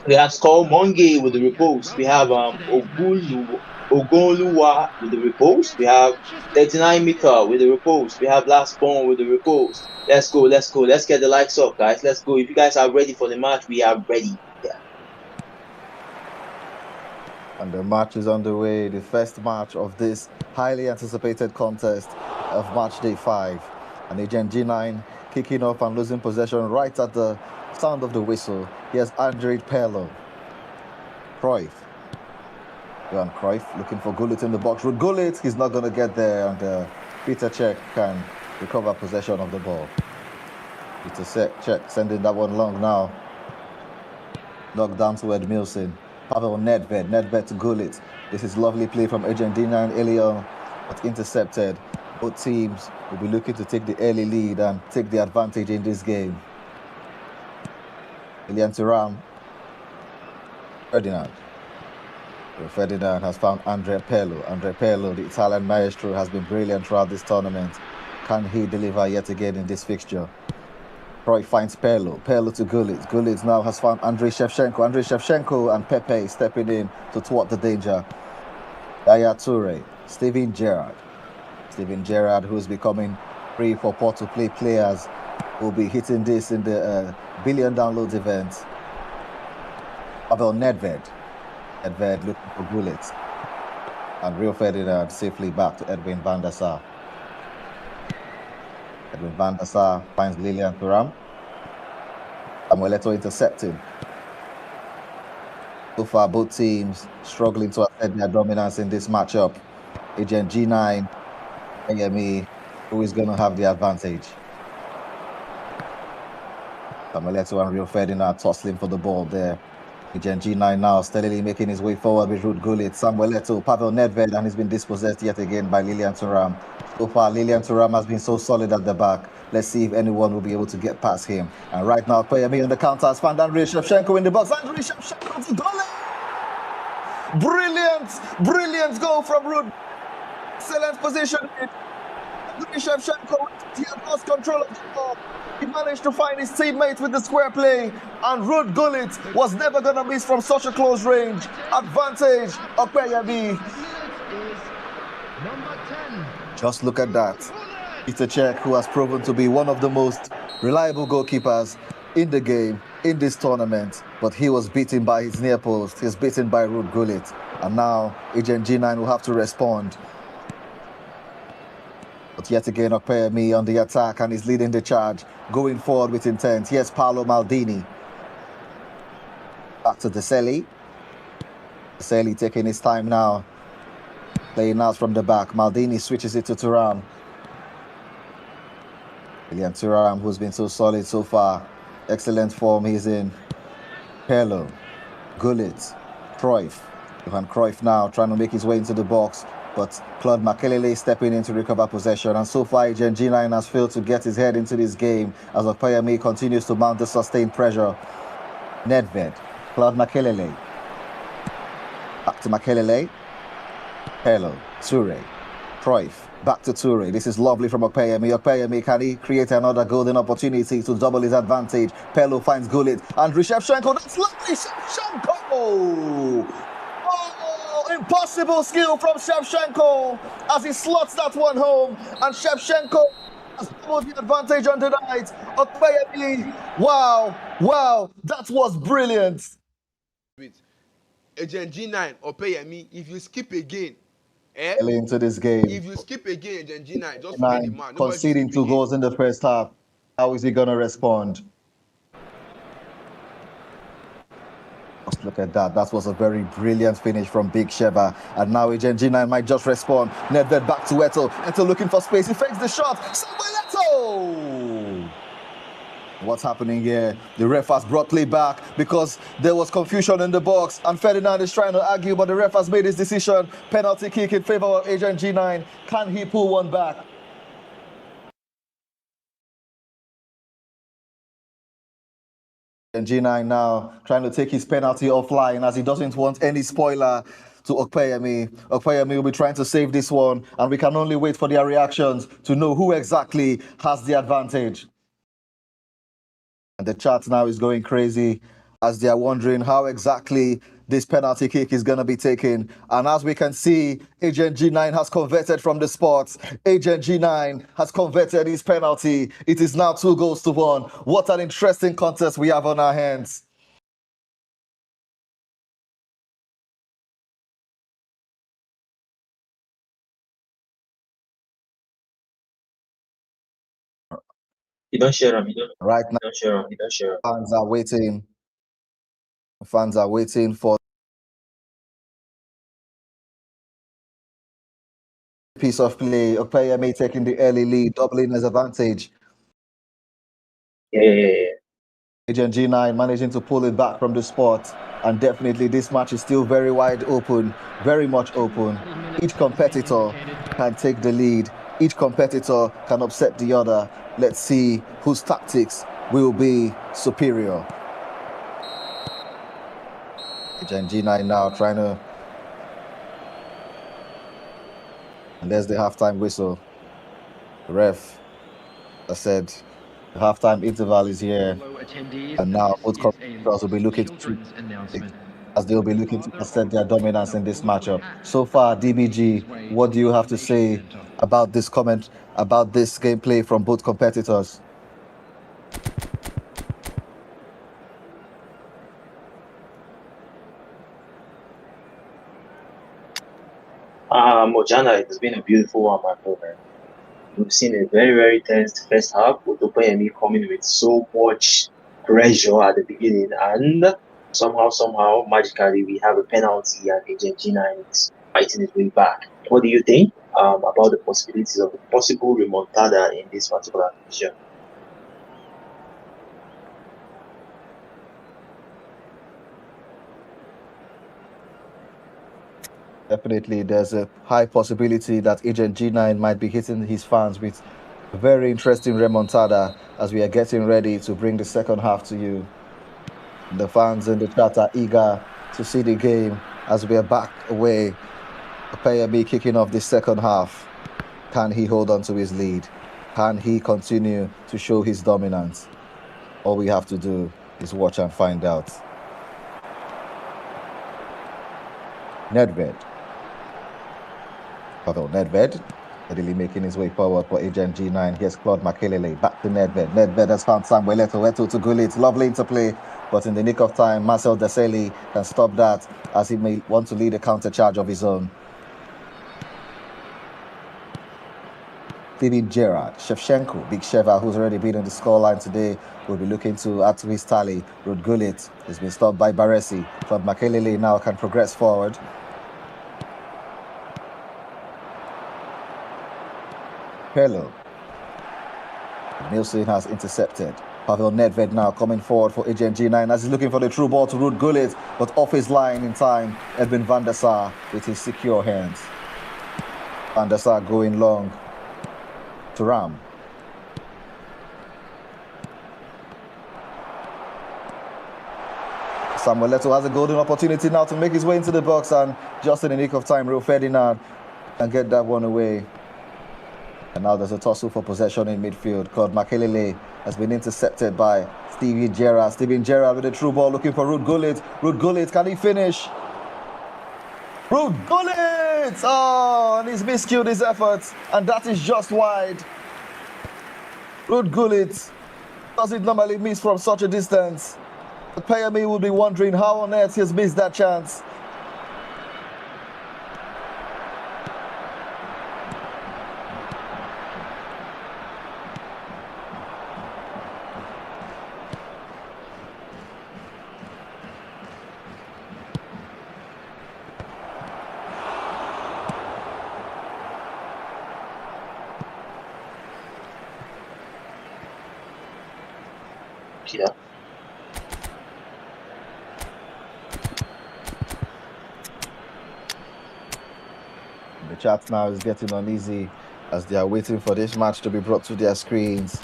We have Skull Monge with the repost. We have Ogonluwa with the repost. We have 39 Mika with the repost. We have Last Born with the repost. Let's go, let's go. Let's get the likes up, guys. Let's go. If you guys are ready for the match, we are ready. Yeah. And the match is underway. The first match of this highly anticipated contest of match day 5. And Agent G9 kicking off and losing possession right at the sound of the whistle. Here's Andre Perlo. Cruyff. Johan Cruyff looking for Gullit in the box. With Gullit, he's not going to get there. And Peter Cech can recover possession of the ball. Peter Cech sending that one long now. Knocked down to Edmilson. Pavel Nedved to Gullit. This is lovely play from Agent D9 early on, but intercepted. Both teams will be looking to take the early lead and take the advantage in this game. William Thuram. Ferdinand has found Andre Perlo. Andre Perlo, the Italian maestro, has been brilliant throughout this tournament. Can he deliver yet again in this fixture? Cruyff finds Perlo to Gullit. Gullit now has found Andriy Shevchenko and Pepe stepping in to thwart the danger. Yaya Toure, Steven Gerrard, who's becoming free for Port-to-Play players, will be hitting this in the billion downloads event. Pavel Nedved looking for Gullit. And Rio Ferdinand safely back to Edwin van der Sar. Edwin van der Sar finds Lilian Thuram. Samuel Eto'o intercepting. So far, both teams struggling to assert their dominance in this matchup. Agent G9, Opeyemi, who is going to have the advantage. Samuel Eto'o and Rio Ferdinand tussling for the ball there. Agent G9 now steadily making his way forward with Ruud Gullit. Samuel Eto'o, Pavel Nedved, and he's been dispossessed yet again by Lilian Thuram. So far, Lilian Thuram has been so solid at the back. Let's see if anyone will be able to get past him. And right now, Opeyemi on the counter has found Andriy Shevchenko in the box. Andriy Shevchenko to Gullit! Brilliant goal from Ruud. Excellent position. Andriy Shevchenko, he had lost control of the ball. He managed to find his teammate with the square play, and Ruud Gullit was never going to miss from such a close range. Advantage, Opeyemi. Just look at that. Peter Cech, who has proven to be one of the most reliable goalkeepers in the game, in this tournament, but he was beaten by his near post. He's beaten by Ruud Gullit. And now Agent G9 will have to respond. But yet again, Opeyemi on the attack, and he's leading the charge, going forward with intent. Here's Paolo Maldini. Back to Deselli. Deselli taking his time now. Playing out from the back. Maldini switches it to Thuram. William Thuram, who's been so solid so far. Excellent form he's in. Perlo. Gullit. Cruyff. Johan Cruyff now trying to make his way into the box. But Claude Makelele stepping in to recover possession. And so far, Agent G9 has failed to get his head into this game as Opeyemi continues to mount the sustained pressure. Nedved. Claude Makelele. Back to Makelele. Perlo. Toure. Cruyff. Back to Toure. This is lovely from Opeyemi. Opeyemi, can he create another golden opportunity to double his advantage? Perlo finds Gullit. Andriy Shevchenko. That's lovely. Shevchenko! Impossible skill from Shevchenko as he slots that one home, and Shevchenko has doubled the advantage on the night. Opeyemi, wow, that was brilliant. Agent G9, Opeyemi, if you skip again, into this game, if you skip again, Agent G9, just forget the man. Conceding 2 goals in the first half. How is he going to respond? Just look at that. That was a very brilliant finish from Big Sheva. And now Agent G9 might just respond. Nedved back to Eto'o. Eto'o looking for space. He fakes the shot. Samuel Eto'o! What's happening here? The ref has brought play back because there was confusion in the box. And Ferdinand is trying to argue, but the ref has made his decision. Penalty kick in favor of Agent G9. Can he pull one back? And G9 now trying to take his penalty offline as he doesn't want any spoiler to Opeyemi. Opeyemi will be trying to save this one, and we can only wait for their reactions to know who exactly has the advantage. And the chat now is going crazy as they are wondering how exactly this penalty kick is going to be taken. And as we can see, Agent G9 has converted from the spot. Agent G9 has converted his penalty. It is now 2-1. What an interesting contest we have on our hands. You don't share them. Right now, You don't share them. You don't share them. fans are waiting. Fans are waiting for piece of play. Opeyemi taking the early lead, doubling his advantage. Yeah. Agent G9 managing to pull it back from the spot. And definitely this match is still very wide open, very much open. Each competitor can take the lead. Each competitor can upset the other. Let's see whose tactics will be superior. Agent G9 now trying to... And there's the halftime whistle. The ref has said the halftime interval is here. And now both competitors will be looking to... as they'll be looking to assert their dominance in this matchup. So far, DBG, what do you have to say about this comment, about this gameplay from both competitors? Mojana, it has been a beautiful one, my brother. We've seen a very, very tense first half with Opeyemi coming with so much pressure at the beginning, and somehow, magically, we have a penalty, and Agent G9 is fighting his way back. What do you think about the possibilities of a possible remontada in this particular division? Definitely, there's a high possibility that Agent G9 might be hitting his fans with a very interesting remontada as we are getting ready to bring the second half to you. The fans in the chat are eager to see the game as we are back away. Opeyemi kicking off the second half. Can he hold on to his lead? Can he continue to show his dominance? All we have to do is watch and find out. Nedved, readily making his way forward for Agent G9. Here's Claude Makelele, back to Nedved. Nedved has found Samuel Eto'o to Gullit. Lovely interplay, but in the nick of time, Marcel Desailly can stop that as he may want to lead a counter charge of his own. Steven Gerrard, Shevchenko, Big Sheva, who's already been on the scoreline today, will be looking to add to his tally. Ruud Gullit has been stopped by Baresi. Claude Makelele now can progress forward. Hello. Nielsen has intercepted. Pavel Nedved now coming forward for Agent G9 as he's looking for the true ball to Ruud Gullit, but off his line in time, Edwin van der Sar with his secure hands. Van der Sar going long to Ram. Samuel Eto'o has a golden opportunity now to make his way into the box, and just in the nick of time, Rio Ferdinand can get that one away. And now there's a tussle for possession in midfield. Claude Makelele has been intercepted by Steven Gerrard. Steven Gerrard with a true ball looking for Ruud Gullit. Ruud Gullit, can he finish? Ruud Gullit! Oh, and he's miscued his efforts, and that is just wide. Ruud Gullit doesn't normally miss from such a distance. Opeyemi will be wondering how on earth he has missed that chance. Yeah. The chat now is getting uneasy as they are waiting for this match to be brought to their screens.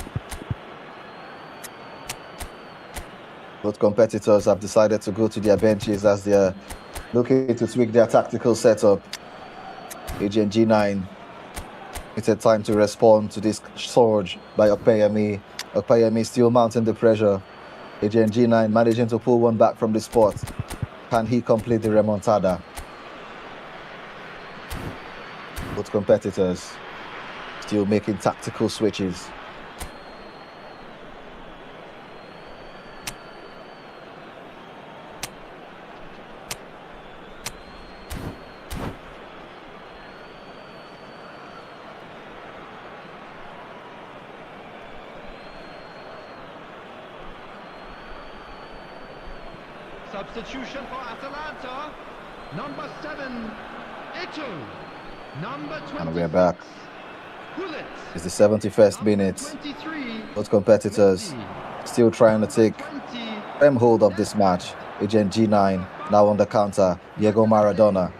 Both competitors have decided to go to their benches as they are looking to tweak their tactical setup. Agent G9, it's a time to respond to this surge by Opeyemi. Opeyemi still mounting the pressure. Agent G9 managing to pull one back from the spot. Can he complete the remontada? Both competitors still making tactical switches. Substitution for Atalanta. Number 7, Eto'o. Number 26, And we're back. Gullit. It's the 71st minute. 23, Both competitors still trying to take 20. firm hold of this match. Agent G9 now on the counter. Diego Maradona.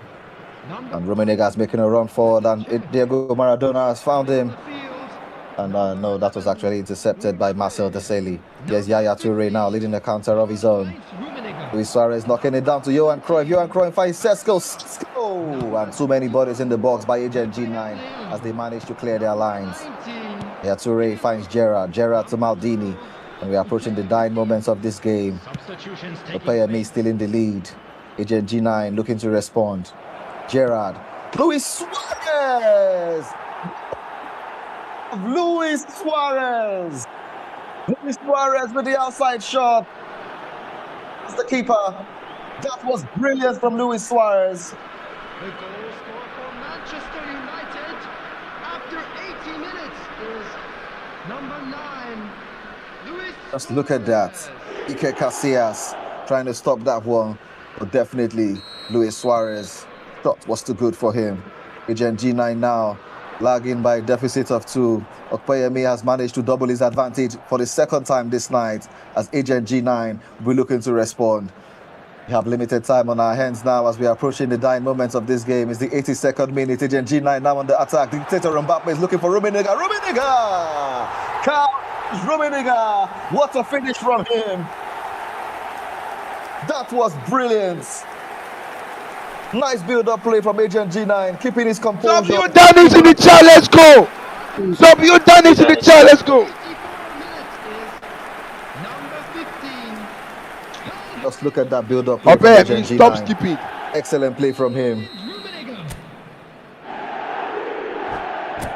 And Rummenigge's making a run forward, and Diego Maradona has found him. And no, that was actually intercepted by Marcel Desailly. There's Yaya Toure now leading the counter of his own. Luis Suarez knocking it down to Johan Cruyff. Johan Cruyff finds Sesko. And too many bodies in the box by Agent G9 as they manage to clear their lines. Yaya Toure finds Gerrard. Gerrard to Maldini. And we are approaching the dying moments of this game. Opeyemi still in the lead. Agent G9 looking to respond. Gerrard. Luis Suarez! Luis Suarez! Luis Suarez with the outside shot. That's the keeper. That was brilliant from Luis Suarez. The goal scorer for Manchester United after 80 minutes is number 9, Luis Just look at that. Iker Casillas trying to stop that one. But definitely Luis Suarez. Shot was too good for him. Agent G9 now lagging by a deficit of 2. Opeyemi has managed to double his advantage for the second time this night as Agent G9 will be looking to respond. We have limited time on our hands now as we are approaching the dying moments of this game. It's the 82nd minute. Agent G9 now on the attack. Dictator Mbappe is looking for Rummenigge. Rummenigge! Carlos Rummenigge! What a finish from him! That was brilliant. Nice build-up play from Agent G9, keeping his composure. Stop you done it to the child, let's go! Stop you done it to the child, let's go! 54 minutes is number 15. Just look at that build-up play from Opeyemi, Agent stop G9. skipping. Excellent play from him. Rummenigge.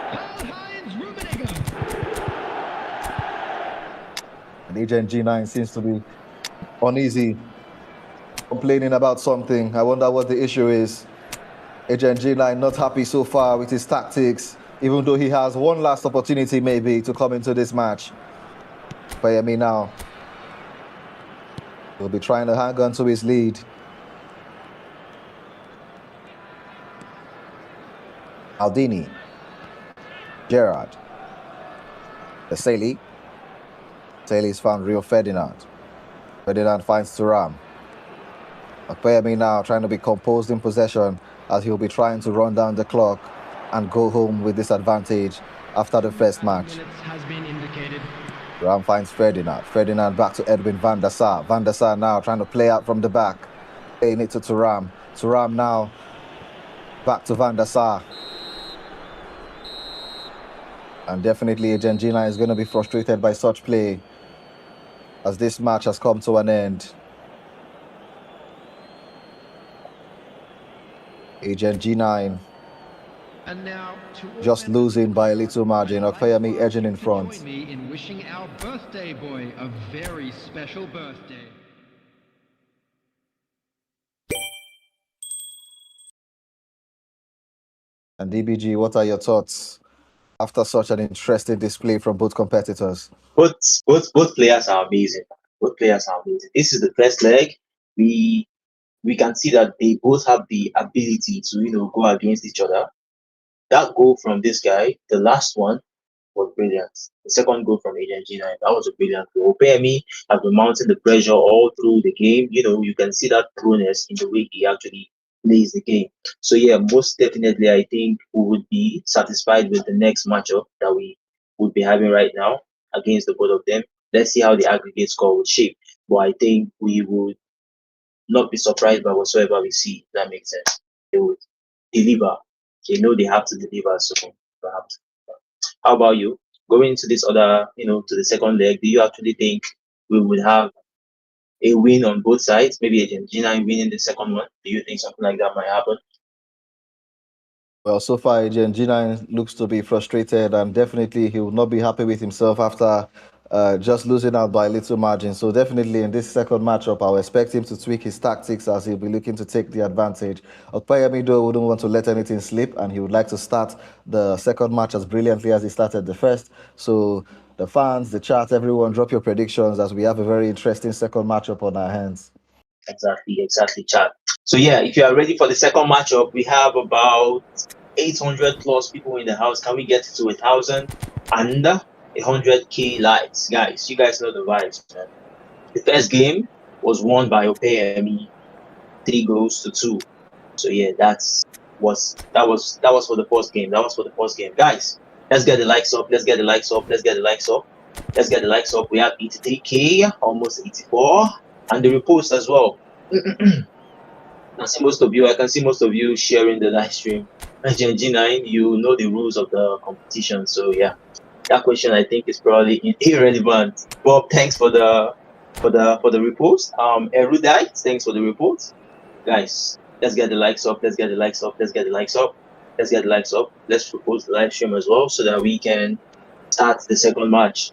Karl-Heinz Rummenigge. And Agent G9 seems to be uneasy, complaining about something. I wonder what the issue is. Agent G9 not happy so far with his tactics, even though he has one last opportunity maybe to come into this match. Opeyemi now will be trying to hang on to his lead. Maldini. Gerrard. Desailly. Desailly's found Rio Ferdinand. Ferdinand finds Thuram. Opeyemi now trying to be composed in possession as he'll be trying to run down the clock and go home with this advantage after the first match. Has been indicated. Thuram finds Ferdinand. Ferdinand back to Edwin van der Sar. Van der Sar now trying to play out from the back. Playing it to Thuram. Thuram now back to Van der Sar. And definitely Agent G9 is going to be frustrated by such play as this match has come to an end. Agent G9 And now just losing by a little margin. Opeyemi edging in front. Join me in wishing our birthday boy a very special birthday. And DBG, what are your thoughts after such an interesting display from both competitors? Both players are amazing. Both players are amazing. This is the first leg. We can see that they both have the ability to go against each other. That goal from this guy, the last one, was brilliant. The second goal from Agent G9, that was a brilliant goal. Opeyemi has been mounting the pressure all through the game. You can see that thoroughness in the way he actually plays the game. So yeah, most definitely, I think we would be satisfied with the next matchup that we would be having right now against the both of them. Let's see how the aggregate score would shape. But I think we would not be surprised by whatsoever we see. If that makes sense. They would deliver. They know they have to deliver, so perhaps. How about you? Going into this other, to the second leg, do you actually think we would have a win on both sides. Maybe Argentina winning the second one. Do you think something like that might happen? Well, so far, Agent G9 looks to be frustrated, and definitely he will not be happy with himself after just losing out by a little margin. So, definitely in this second matchup, I'll expect him to tweak his tactics as he'll be looking to take the advantage. Opeyemi, though, wouldn't want to let anything slip, and he would like to start the second match as brilliantly as he started the first. So, the fans, the chat, everyone, drop your predictions as we have a very interesting second matchup on our hands. Exactly, chat. So yeah, if you are ready for the second matchup, we have about 800 plus people in the house. Can we get to 1,000 and 100K likes, guys? You guys know the vibes, man. The first game was won by Opeyemi, 3 goals to 2. So yeah, that was for the first game. That was for the first game, guys. Let's get the likes up. Let's get the likes up. Let's get the likes up. Let's get the likes up. We have 83K, almost 84, and the repost as well. I can see most of you sharing the live stream. Gen G9, you know the rules of the competition, so yeah. That question I think is probably irrelevant. Bob, thanks for the repost. Erudite, thanks for the report. Guys, let's get the likes up. Let's get the likes up. Let's get the likes up. Let's get the likes up. Let's propose the live stream as well so that we can start the second match.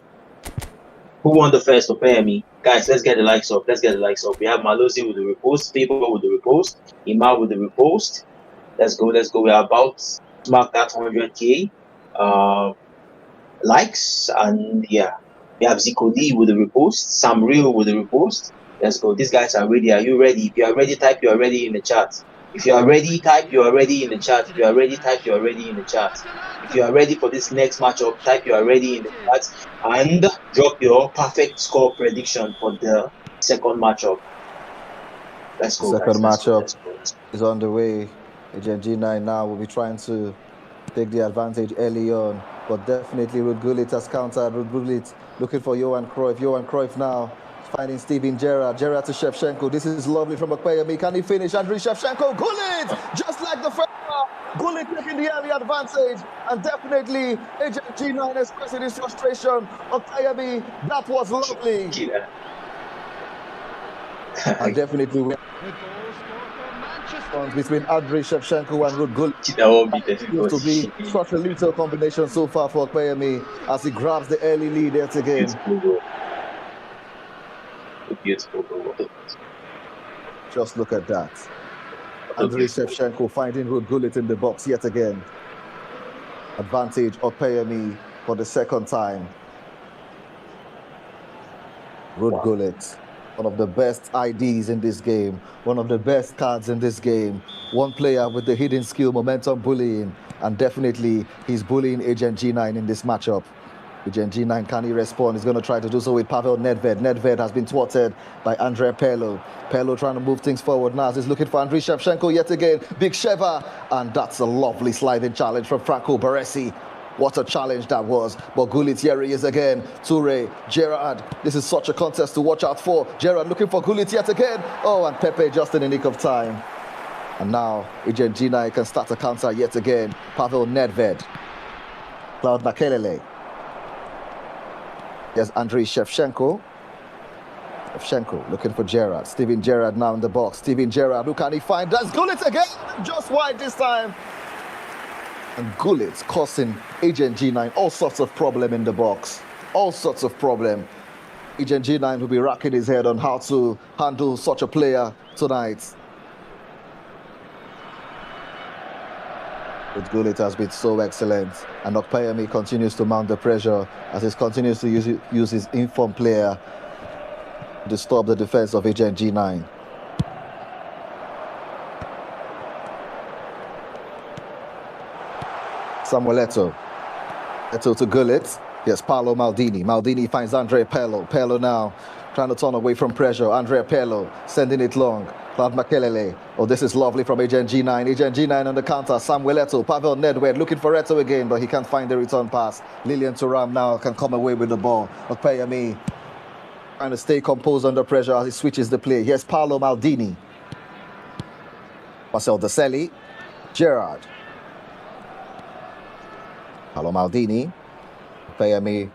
Who won the first? Opeyemi. Guys, let's get the likes up. Let's get the likes up. We have Malosi with the repost, People with the repost, Ima with the repost. Let's go. We're about to mark that 100K likes. And yeah, we have Zico Lee with the repost, Sam Real with the repost. Let's go. These guys are ready. Are you ready? If you are ready, type you are ready in the chat. If you are ready, type you are ready in the chat. If you are ready, type you are ready in the chat. If you are ready for this next matchup, type you are ready in the chat and drop your perfect score prediction for the second matchup. Let's go. Second guys. matchup is on the way. Agent G9 now will be trying to take the advantage early on, but definitely Ruud Gullit has countered. Ruud Gullit looking for Johan Cruyff. Johan Cruyff now finding Steven Gerrard. Gerrard to Shevchenko. This is lovely from Opeyemi. Can he finish? Andriy Shevchenko. Gullit! Just like the first half. Gullit taking the early advantage. And definitely Agent G9 expressing his frustration. Opeyemi, that was lovely. And definitely we between Andriy Shevchenko and Ruud Gullit. That won't be difficult. To be such a little combination so far for Opeyemi as he grabs the early lead yet again. Beautiful. Just look at that. Andriy Shevchenko finding Ruud Gullit in the box yet again. Advantage Opeyemi for the second time. Ruud Gullit, one of the best IDs in this game, one of the best cards in this game, one player with the hidden skill, momentum bullying, and definitely he's bullying Agent G9 in this matchup. Agent G9, can he respond? He's going to try to do so with Pavel Nedved. Nedved has been thwarted by Andrea Pirlo. Pirlo trying to move things forward now. He's looking for Andriy Shevchenko yet again. Big Sheva, and that's a lovely sliding challenge from Franco Baresi. What a challenge that was. But Gullit, here he is again. Toure, Gerrard. This is such a contest to watch out for. Gerrard looking for Gullit yet again. Oh, and Pepe just in the nick of time. And now, Agent G9 can start a counter yet again. Pavel Nedved. Claude Makelele. There's Andriy Shevchenko. Shevchenko looking for Gerrard. Steven Gerrard now in the box. Steven Gerrard, who can he find? That's Gullit again. Just wide this time. And Gullit causing Agent G9 all sorts of problem in the box. All sorts of problem. Agent G9 will be racking his head on how to handle such a player tonight. But Gullit has been so excellent, and Opeyemi continues to mount the pressure as he continues to use his informed player to disturb the defense of Agent G9. Samuel Eto'o. Eto'o to Gullit. Yes, Paolo Maldini. Maldini finds Andrea Pirlo. Pirlo now trying to turn away from pressure. Andrea Pirlo sending it long. Claude Makelele. Oh, this is lovely from Agent G9. Agent G9 on the counter. Samuel Eto'o. Pavel Nedved looking for Eto'o again, but he can't find the return pass. Lilian Thuram now can come away with the ball. Opeyemi trying to stay composed under pressure as he switches the play. Here's Paolo Maldini. Marcel Desailly. Gerrard. Paolo Maldini. Opeyemi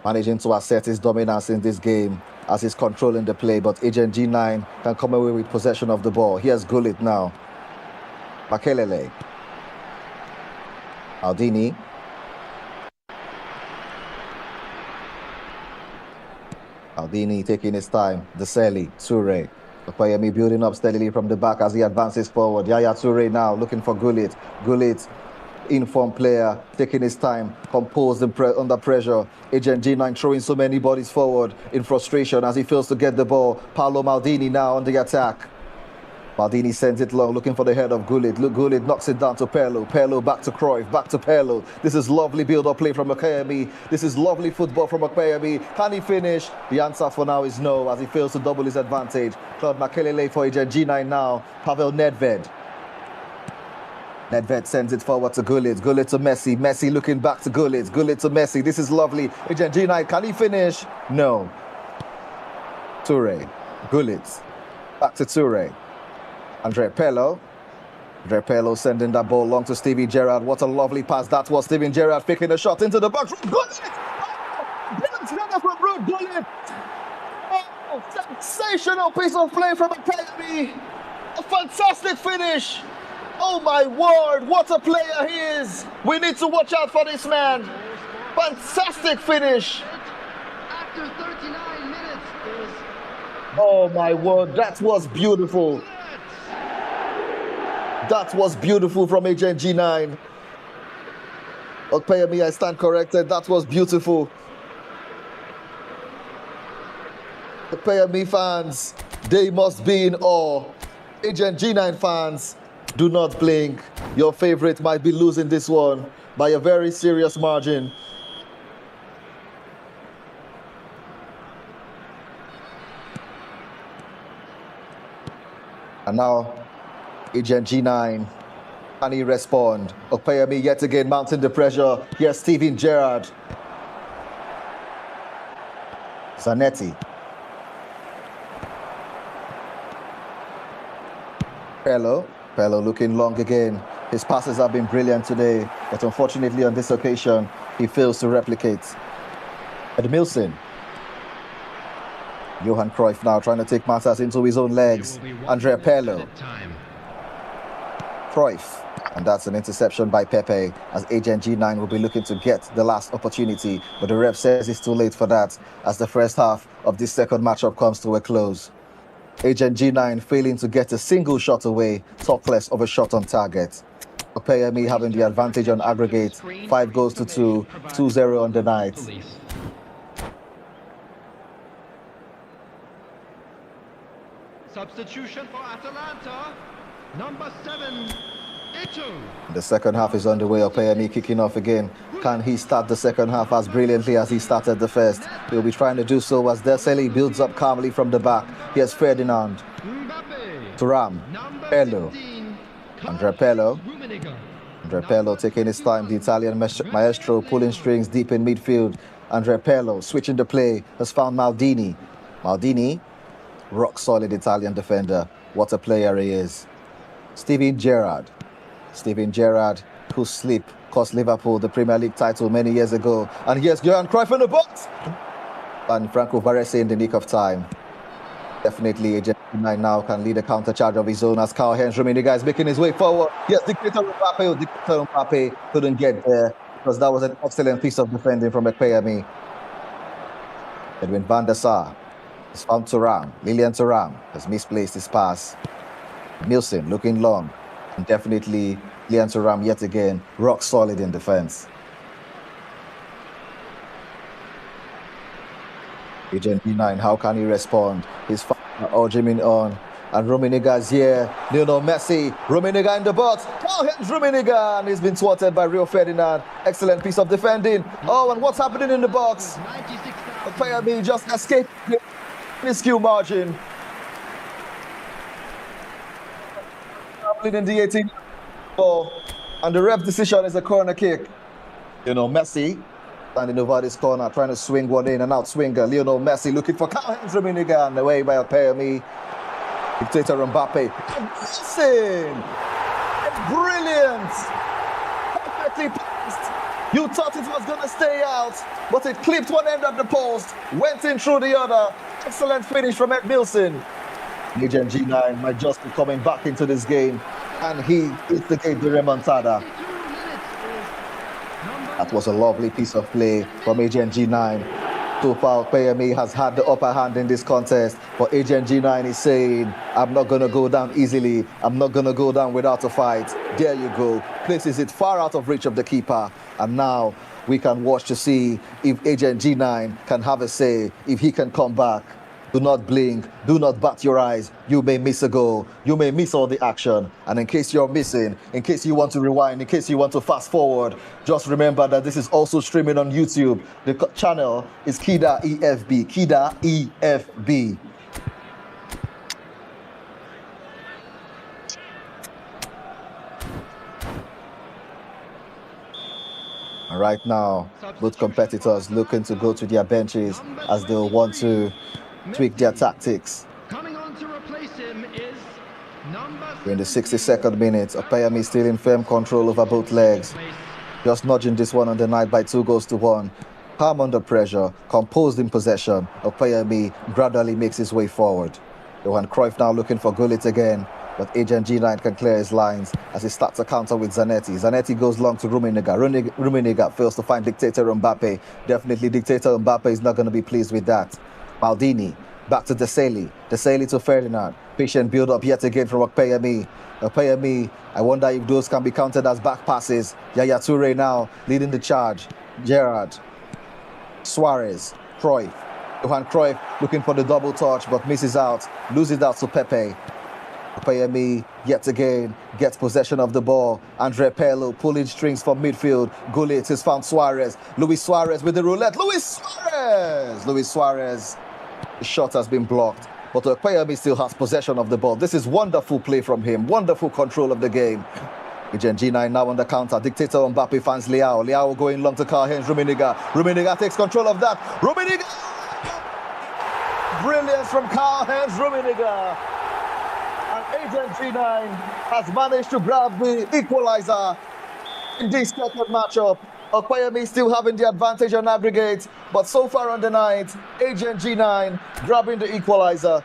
managing to assert his dominance in this game as he's controlling the play, but Agent G9 can come away with possession of the ball. Here's Gullit now. Makelele. Maldini. Maldini taking his time. Deseli, Toure. Opeyemi building up steadily from the back as he advances forward. Yaya Toure now looking for Gullit. Gullit, informed player, taking his time, composed and under pressure. Agent G9 throwing so many bodies forward in frustration as he fails to get the ball. Paolo Maldini now on the attack. Maldini sends it long, looking for the head of Gullit. Look, Gullit knocks it down to Perlo. Perlo back to Cruyff, back to Perlo. This is lovely build-up play from Opeyemi. This is lovely football from Opeyemi. Can he finish? The answer for now is no, as he fails to double his advantage. Claude Makelele for Agent G9 now. Pavel Nedved. Nedved sends it forward to Gullit. Gullit to Messi. Messi looking back to Gullit. Gullit to Messi. This is lovely. Agent G9, can he finish? No. Toure. Gullit. Back to Toure. Andre Perlo sending that ball long to Steven Gerrard. What a lovely pass that was. Steven Gerrard picking a shot into the box. Gullit! Oh, from Ruud Gullit! Oh, sensational piece of play from Opeyemi. A fantastic finish. Oh my word, what a player he is. We need to watch out for this man. Fantastic finish. After 39 minutes is Oh my word, that was beautiful. That was beautiful from Agent G9. Opeyemi, I stand corrected. That was beautiful. Opeyemi fans, they must be in awe. Agent G9 fans, do not blink. Your favorite might be losing this one by a very serious margin. And now, Agent G9, can he respond? Opeyemi yet again mounting the pressure. Here's Steven Gerrard. Zanetti. Perlo looking long again. His passes have been brilliant today, but unfortunately on this occasion, he fails to replicate. Edmilson. Johan Cruyff now trying to take matters into his own legs. Andrea Perlo. Cruyff. And that's an interception by Pepe, as Agent G9 will be looking to get the last opportunity. But the ref says it's too late for that, as the first half of this second matchup comes to a close. Agent G9 failing to get a single shot away, talk less of a shot on target. Opeyemi having the advantage on aggregate, 5 goals to 2, 2-0 on the night. substitution for Atalanta, number 7, Ito. The second half is underway. Opeyemi kicking off again. Can he start the second half as brilliantly as he started the first? He'll be trying to do so as Deseli builds up calmly from the back. Here's Ferdinand. Thuram. Perlo. Andre Perlo. Andre Perlo taking his time. The Italian maestro pulling strings deep in midfield. Andre Perlo switching the play. Has found Maldini. Maldini, rock solid Italian defender. What a player he is. Steven Gerrard. Steven Gerrard, whose sleep cost Liverpool the Premier League title many years ago. And here's Johan Cruyff in the box. And Franco Baresi in the nick of time. Definitely Agent G9 now can lead a counter charge of his own as Karl-Heinz Rummenigge is making his way forward. Yes, Dictator Mbappe couldn't get there because that was an excellent piece of defending from Opeyemi. Edwin van der Sar has found Thuram. Lilian Thuram has misplaced his pass. Nielsen looking long. And definitely Lilian Thuram yet again rock solid in defense. Agent G9, how can he respond? His father urging him on. And Rummenigge is here. Lionel Messi. Rummenigge in the box. Karl-Heinz Rummenigge. And he's been thwarted by Rio Ferdinand. Excellent piece of defending. Oh, and what's happening in the box? Opeyemi just escaped the minuscule margin. In the 18th ball. And the ref decision is a corner kick. Messi standing over this corner, trying to swing one in and out swinger. Lionel Messi looking for Karl-Heinz Rummenigge and away by Opeyemi. Dictator Mbappe. Listen! Brilliant! Perfectly passed. You thought it was going to stay out, but it clipped one end of the post, went in through the other. Excellent finish from Ed Milson. Agent G9 might just be coming back into this game, and he is the game, the remontada. 52 minutes is number That was a lovely piece of play from Agent G9. So far, Opeyemi has had the upper hand in this contest, but Agent G9 is saying, I'm not going to go down easily. I'm not going to go down without a fight. There you go. Places it far out of reach of the keeper. And now we can watch to see if Agent G9 can have a say, if he can come back. Do not blink. Do not bat your eyes. You may miss a goal. You may miss all the action. And in case you're missing, in case you want to rewind, in case you want to fast forward, just remember that this is also streaming on YouTube. The channel is Kida EFB. Kida EFB. And right now, both competitors looking to go to their benches as they'll want to tweak their tactics. coming on to replace him is number In the 62nd minute, Opeyemi still in firm control over both legs. Just nudging this one on the night by 2-1. Calm under pressure, composed in possession, Opeyemi gradually makes his way forward. Johan Cruyff now looking for Gullit again, but Agent G9 can clear his lines as he starts a counter with Zanetti. Zanetti goes long to Rummenigge. Rummenigge fails to find Dictator Mbappe. Definitely Dictator Mbappe is not going to be pleased with that. Maldini, back to Deseli. Deseli to Ferdinand. Patient build-up yet again from Opeyemi. Opeyemi, I wonder if those can be counted as back passes. Yaya Toure now leading the charge. Gerrard. Suarez. Cruyff. Johan Cruyff looking for the double touch but misses out. Loses out to Pepe. Opeyemi yet again gets possession of the ball. Andre Pirlo pulling strings from midfield. Gullit has found Suarez. Luis Suarez with the roulette. Luis Suarez. The shot has been blocked, but Opeyemi still has possession of the ball. This is wonderful play from him. Wonderful control of the game. Agent G9 now on the counter. Dictator Mbappe finds Leao. Leao going long to Karl-Heinz Rummenigge. Rummenigge takes control of that. Rummenigge! Brilliance from Karl-Heinz Rummenigge. And Agent G9 has managed to grab the equalizer in this second matchup. Opeyemi still having the advantage on aggregate, but so far on the night, Agent G9 grabbing the equalizer.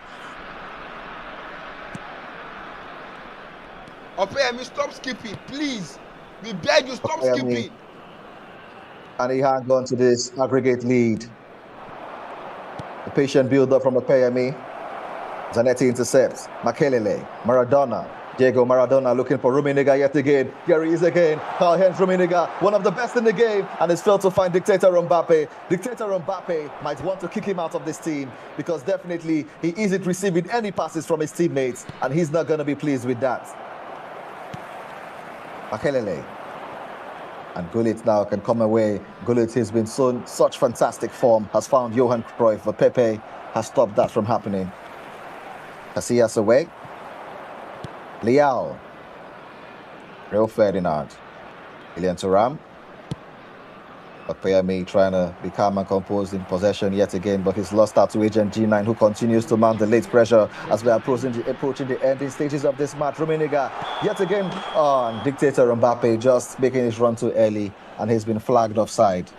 Opeyemi, stop skipping, please. We beg you, stop Opeyemi. skipping. And he hangs on to this aggregate lead. The patient build-up from Opeyemi. Zanetti intercepts. Makelele, Maradona. Diego Maradona looking for Rummenigge yet again. Here he is again. Karl-Heinz Rummenigge, one of the best in the game, and has failed to find Dictator Mbappe. Dictator Mbappe might want to kick him out of this team because definitely he isn't receiving any passes from his teammates, and he's not going to be pleased with that. Makelele. And Gullit now can come away. Gullit has been such fantastic form, has found Johan Cruyff, but Pepe has stopped that from happening. Casillas away. Leao. Rio Ferdinand. Ilian Thuram. Opeyemi trying to be calm and composed in possession yet again, but he's lost out to Agent G9, who continues to mount the late pressure as we're approaching the ending stages of this match. Rummenigge yet again on Dictator Mbappe just making his run too early, and he's been flagged offside.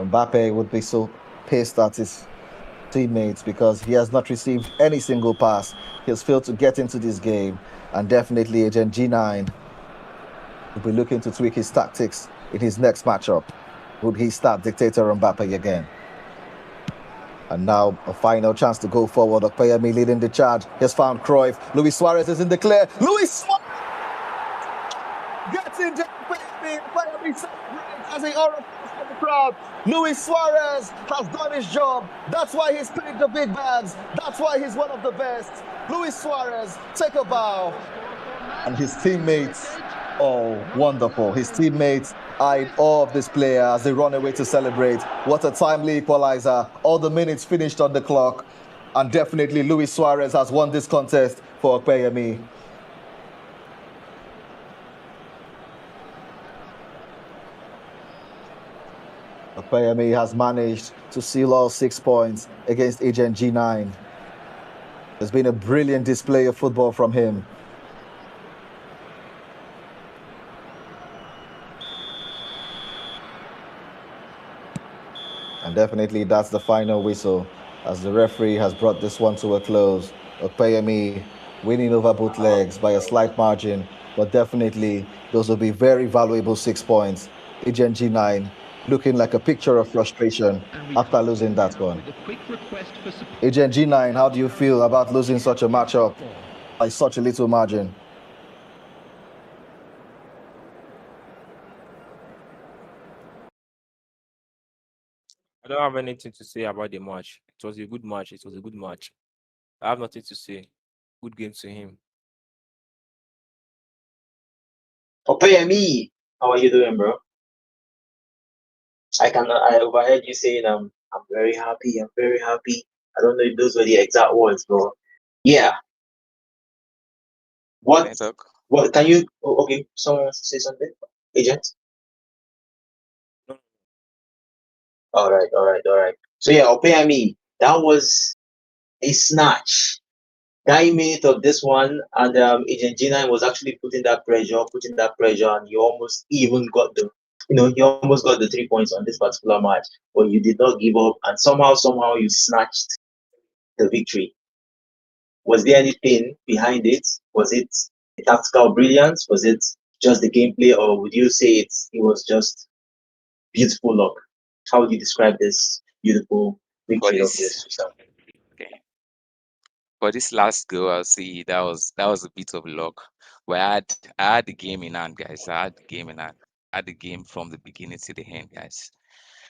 Mbappe would be so pissed at his teammates because he has not received any single pass. He has failed to get into this game, and definitely Agent G9 will be looking to tweak his tactics in his next matchup. Would he start Dictator Mbappe again? And now a final chance to go forward. Opeyemi leading the charge. He has found Cruyff. Luis Suarez is in the clear. Luis Suarez gets in there. Opeyemi celebrates as he orifies from the crowd. Luis Suarez has done his job. That's why he's paid the big bags. That's why he's one of the best. Luis Suarez, take a bow. And his teammates, oh, wonderful. His teammates are in awe of this player as they run away to celebrate. What a timely equalizer. All the minutes finished on the clock. And definitely Luis Suarez has won this contest for Opeyemi. Opeyemi has managed to seal all 6 points against Agent G9. There's been a brilliant display of football from him. definitely that's the final whistle as the referee has brought this one to a close. Opeyemi winning over both legs by a slight margin, but definitely those will be very valuable 6 points. Agent G9 looking like a picture of frustration after losing that one. Agent G9, how do you feel about losing such a matchup by such a little margin? I don't have anything to say about the match. It was a good match. It was a good match. I have nothing to say. Good game to him. Opeyemi, how are you doing, bro? I overheard you saying I'm very happy. I'm very happy. I don't know if those were the exact words, bro. Yeah. Can I What talk? what can you? Oh, okay, someone wants to say something. Agent. No, All right. So yeah, Opeyemi, that was a snatch. 9 minutes of this one, and Agent G9 was actually putting that pressure, and you almost even got you almost got the 3 points on this particular match, but you did not give up, and somehow you snatched the victory. Was there anything behind it? Was it tactical brilliance? Was it just the gameplay, or would you say it was just beautiful luck? How would you describe this beautiful For victory of this, yours? okay. For this last goal, I'll see that was a bit of luck. But I had the game in hand, guys. I had the game in hand. I had the game from the beginning to the end, guys.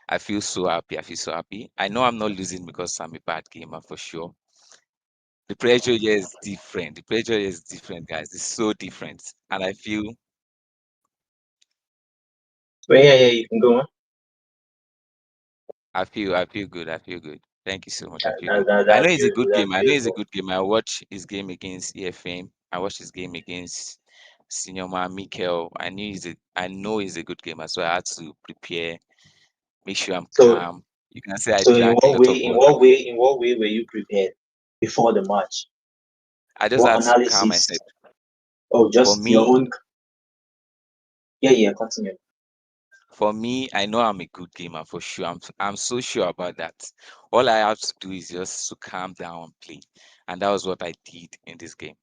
I feel so happy. I feel so happy. I know I'm not losing because I'm a bad gamer for sure. The pressure here is different. The pressure here is different, guys. It's so different. And But yeah, you can go on. I feel good. I feel good. Thank you so much. I feel good. I know That's it's a beautiful. good That's game. I know it's a beautiful. good game. I watch his game against EFM. I watched his game against Senior Man Mikel. I know he's a good gamer. So I had to prepare, make sure I'm So calm. You can say I So drank a lot of water. in what way were you prepared before the match? I just What had to calm analysis? myself. Oh, For just your me, own. Yeah, continue. for me, I know I'm a good gamer for sure. I'm so sure about that. All I have to do is just to calm down and play. And that was what I did in this game.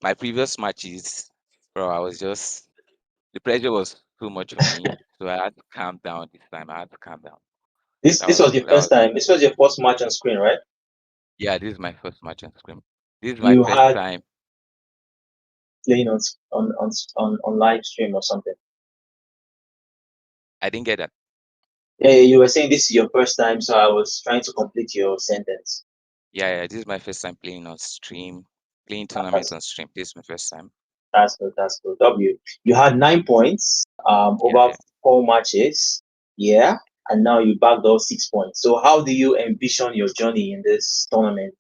My previous matches, bro, I was just the pressure was too much on me. So I had to calm down this time. I had to calm down. This was the That first was time. This was your first match on screen, right? yeah, this is my first match on screen. This is my You first had time. playing on live stream or something. I didn't get that. Yeah, you were saying this is your first time, so I was trying to complete your sentence. Yeah, this is my first time playing on stream, playing tournament That's on stream. This is my first time. that's good. That's good. W. You had 9 points Yeah, over yeah. 4 matches. Yeah, and now you bagged all 6 points. So how do you envision your journey in this tournament?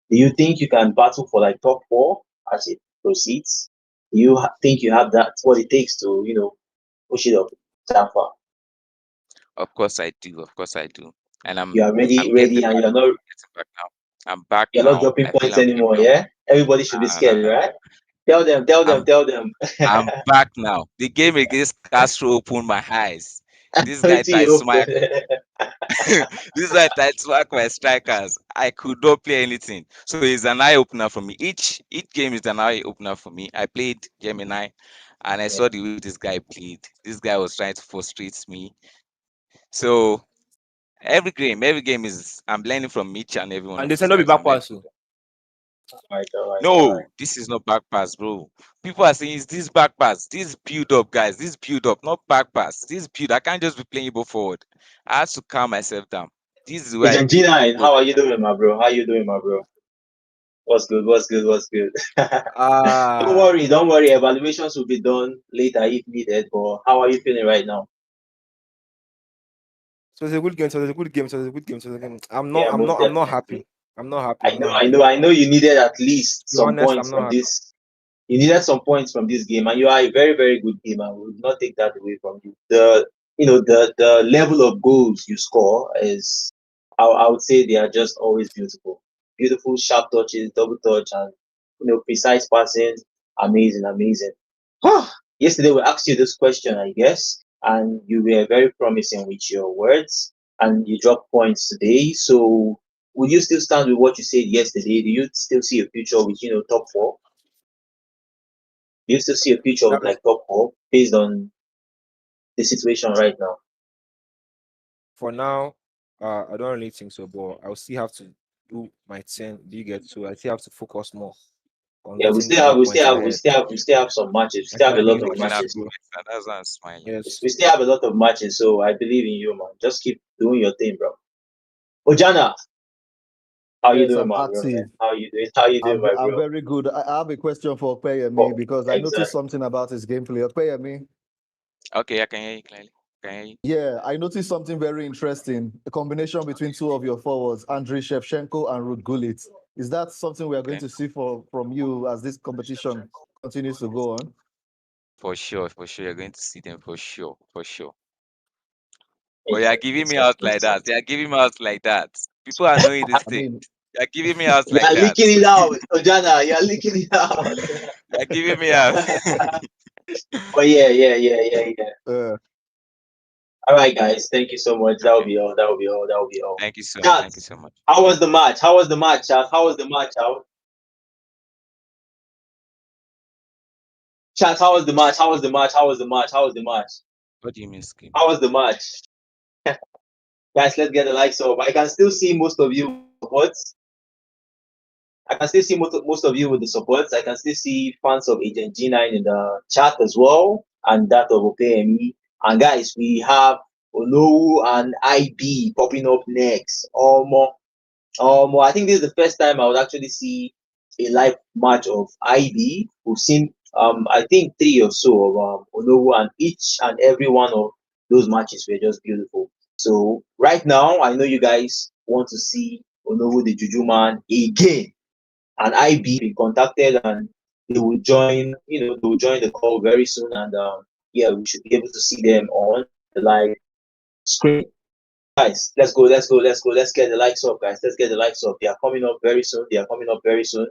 Do you think you can battle for like top four as it proceeds? Do you think you have that what it takes to push it up that far? Of course I do. Of course I do. And You are I'm ready, getting and back. Getting back now. I'm back you're not now. dropping I feel points I'm anymore. capable. Yeah, everybody should be No, no, scared, no, no. right? Tell them, I'm tell them. I'm back now. The game against Castro opened my eyes. This guy Until tried you to open. smack. This guy tried to smack my strikers. I could not play anything. So it's an eye opener for me. Each game is an eye opener for me. I played Gemini, and I saw the way this guy played. This guy was trying to frustrate me. So every game is I'm learning from each and every one and of they say these no be guys. back I'm learning pass. from Oh. them. All right. No, this is not back pass, bro. People are saying it's this back pass, this build up, guys, this build up, not back pass. This build, I can't just be playing ball forward. I have to calm myself down. This is where I Agent G9, got how are it. you doing, my bro? How you doing, my bro? What's good? What's good? Ah, Don't worry. Evaluations will be done later if needed. But how are you feeling right now? so it's a good game. So it's a good game. So it's a good game. So it's a game. I'm not. Yeah, I'm most not. I'm not definitely. happy. I'm not happy. I'm not I happy. know. You needed at least To be some honest, I'm points not from happy. this. You needed some points from this game, and you are a very, very good gamer. We will not take that away from you. The level of goals you score is, I would say, they are just always beautiful, beautiful sharp touches, double touch, and precise passing. Amazing. Yesterday we asked you this question, I guess, and you were very promising with your words. and you dropped points today. So would you still stand with what you said yesterday? Do you still see a future with top four? Do you still see a future with like top four based on the situation right now? For now, I don't really think so, but I'll still have to do my 10. Do you get? So I still have to focus more on Yeah, we getting still have more we points still have we ahead. still have we still have some matches. We I still think have I a lot think of we should Enough matches. go. points, and that's why I'm smiling. Yes. We still have a lot of matches, so I believe in you, man. Just keep doing your thing, bro. Ojana, how you Yes, doing, I'm my bro, man? active. How you doing? How you doing, my I'm bro? very good. I have a question for Oh, Opeyemi because I noticed exactly. something about his gameplay. Opeyemi, Okay, I can hear you clearly. Can hear you. yeah, I noticed something very interesting. A combination between two of your forwards, Andriy Shevchenko and Ruud Gullit. Is that something we are going Okay, to see from you as this competition continues to go on? for sure, for sure. You're going to see them for sure, for sure. But you're Exactly. giving me out Exactly. like that. Exactly. You're giving me out like that. People are knowing this I thing. mean, You're giving me out You like are that. leaking it out, Ojana. You are leaking it out. You're giving me out. But yeah. uh, All right, guys. Thank you so much. That will Okay. be all. That will be all. That will be all. Thank you so much. Chat. Thank you so much. How was the match? How was the match, chat? How was the match, chat? Chat. How was the match? How was the match? How was the match? How was the match? What do you mean scheme? How was the match? Guys, let's get the likes up. I can still see most of you with the supports. I can still see most of you with the supports. I can still see fans of Agent G9 in the chat as well, and that of Opeyemi. And guys, we have Onowu and IBee popping up next. I think this is the first time I would actually see a live match of IB. We've seen I think three or so of Onowu, and each and every one of those matches were just beautiful. So right now, I know you guys want to see Onowu the Juju man again, and IB been contacted, and they will join. They will join the call very soon, and yeah, we should be able to see them on the live screen. Guys, let's get the likes up, guys. Let's get the likes up. They are coming up very soon. They are coming up very soon.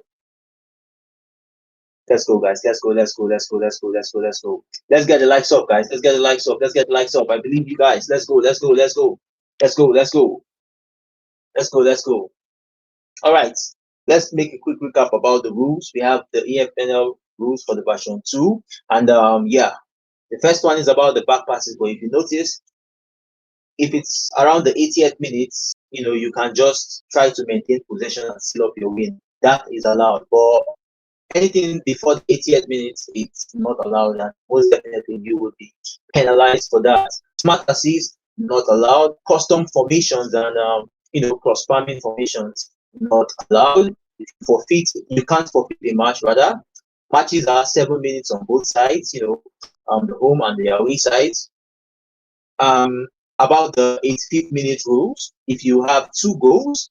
Let's go, guys. Let's go. Let's get the likes up, guys. Let's get the likes up. Let's get the likes up. I believe you guys. Let's go. All right. Let's make a quick recap about the rules. We have the EFNL rules for the version 2. And yeah, the first one is about the back passes. But if you notice, if it's around the 80th minute, you can just try to maintain possession and seal up your win. That is allowed. But anything before the 80th minute, it's not allowed, and most definitely you will be penalized for that. Smart assist, not allowed. Custom formations and cross farming formations, not allowed. If you forfeit, you can't forfeit the match. Rather, matches are 7 minutes on both sides. The home and the away sides. Um, about the 85th minute rules, if you have two goals,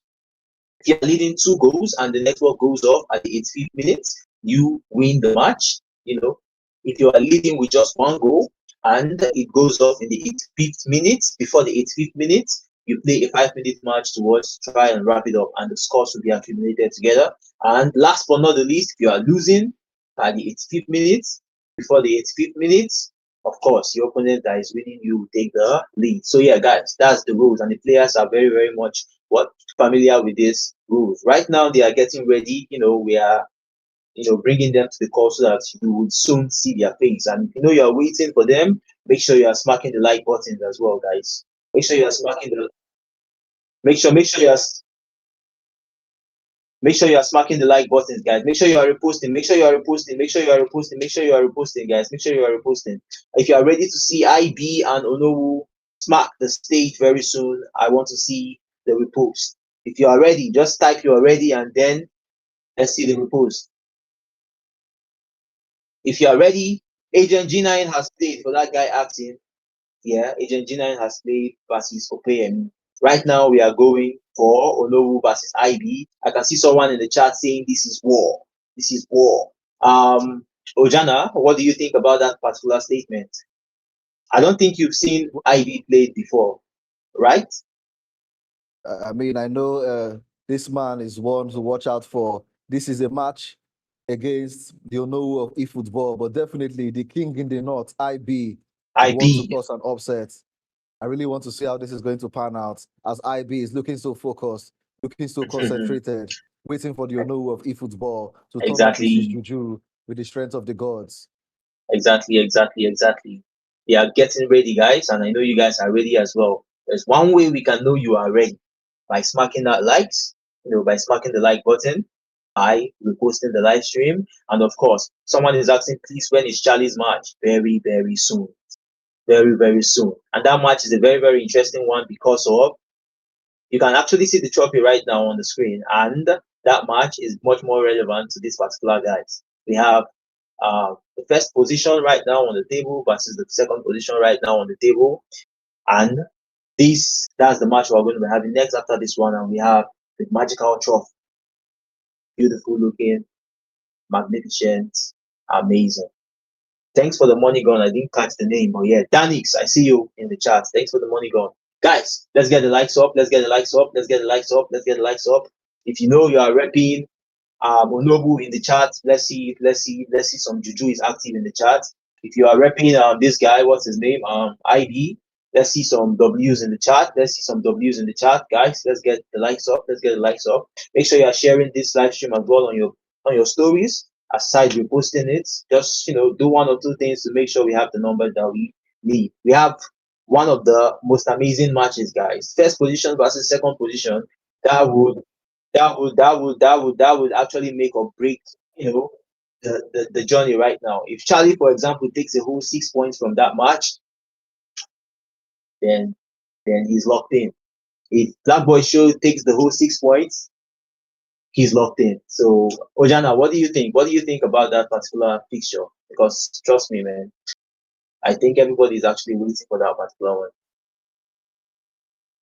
if you're leading two goals and the network goes off at the 85th minute, you win the match. If you are leading with just one goal and it goes off in the 85th minute, before the 85th minute, you play a 5 minute match towards try and wrap it up, and the scores will be accumulated together. And last but not the least, if you are losing at the 85th minute, before the 85th minute, of course, your opponent that is winning, you will take the lead. So yeah, guys, that's the rules, and the players are very, very much familiar with these rules. Right now, they are getting ready. We are bringing them to the call so that you would soon see their face. And if you are waiting for them, make sure you are smacking the like buttons as well, guys. Make sure you are smacking the make sure you are smacking the like buttons, guys. Make sure you are reposting. Guys. Make sure you are reposting. If you are ready to see IB and Onowu smack the stage very soon, I want to see the repost. If you are ready, just type you are ready, and then let's see the repost. If you are ready, Agent G9 has played for that guy acting. Yeah, Agent G9 has played versus Opeyemi. Right now, we are going for Onowu versus IB. I can see someone in the chat saying this is war. This is war. Ojana, what do you think about that particular statement? I don't think you've seen IB played before, right? I mean, I know this man is one to watch out for. This is a match against the Onowu of eFootball, but definitely the king in the north, IB, would want to IB. cause an upset. I really want to see how this is going to pan out as IB is looking so focused, looking so concentrated, waiting for the Onowu of eFootball to turn up his Exactly, juju with the strength of the gods. exactly. We are getting ready, guys, and I know you guys are ready as well. There's one way we can know you are ready by smacking that likes, by smacking the like button, by reposting the live stream, and of course, someone is asking, please, when is Charlie's match? Very, very soon. Very, very soon. And that match is a very, very interesting one because of you can actually see the trophy right now on the screen, and that match is much more relevant to this particular guys. We have the first position right now on the table versus the second position right now on the table, and that's the match we're going to be having next after this one, and we have the magical trophy, beautiful looking, magnificent, amazing. Thanks for the money gun. I didn't catch the name, but yeah, Danix, I see you in the chat. Thanks for the money gun. Guys, let's get the likes up. Let's get the likes up. Let's get the likes up. Let's get the likes up. If you know you are repping Onowu in the chat, let's see some juju is active in the chat. If you are repping this guy, what's his name? IBee. Let's see some W's in the chat. Let's see some W's in the chat, guys. Let's get the likes up. Let's get the likes up. Make sure you are sharing this live stream as well on your stories. Aside reposting it, just do one or two things to make sure we have the numbers that we need. We have one of the most amazing matches, guys. First position versus second position. That would that would actually make or break the journey right now. If Charlie, for example, takes a whole 6 points from that match, then he's locked in. If Black Boy Show takes the whole 6 points, he's locked in. So Ojana, what do you think? What do you think about that particular fixture? Because trust me, man, I think everybody is actually waiting for that particular one.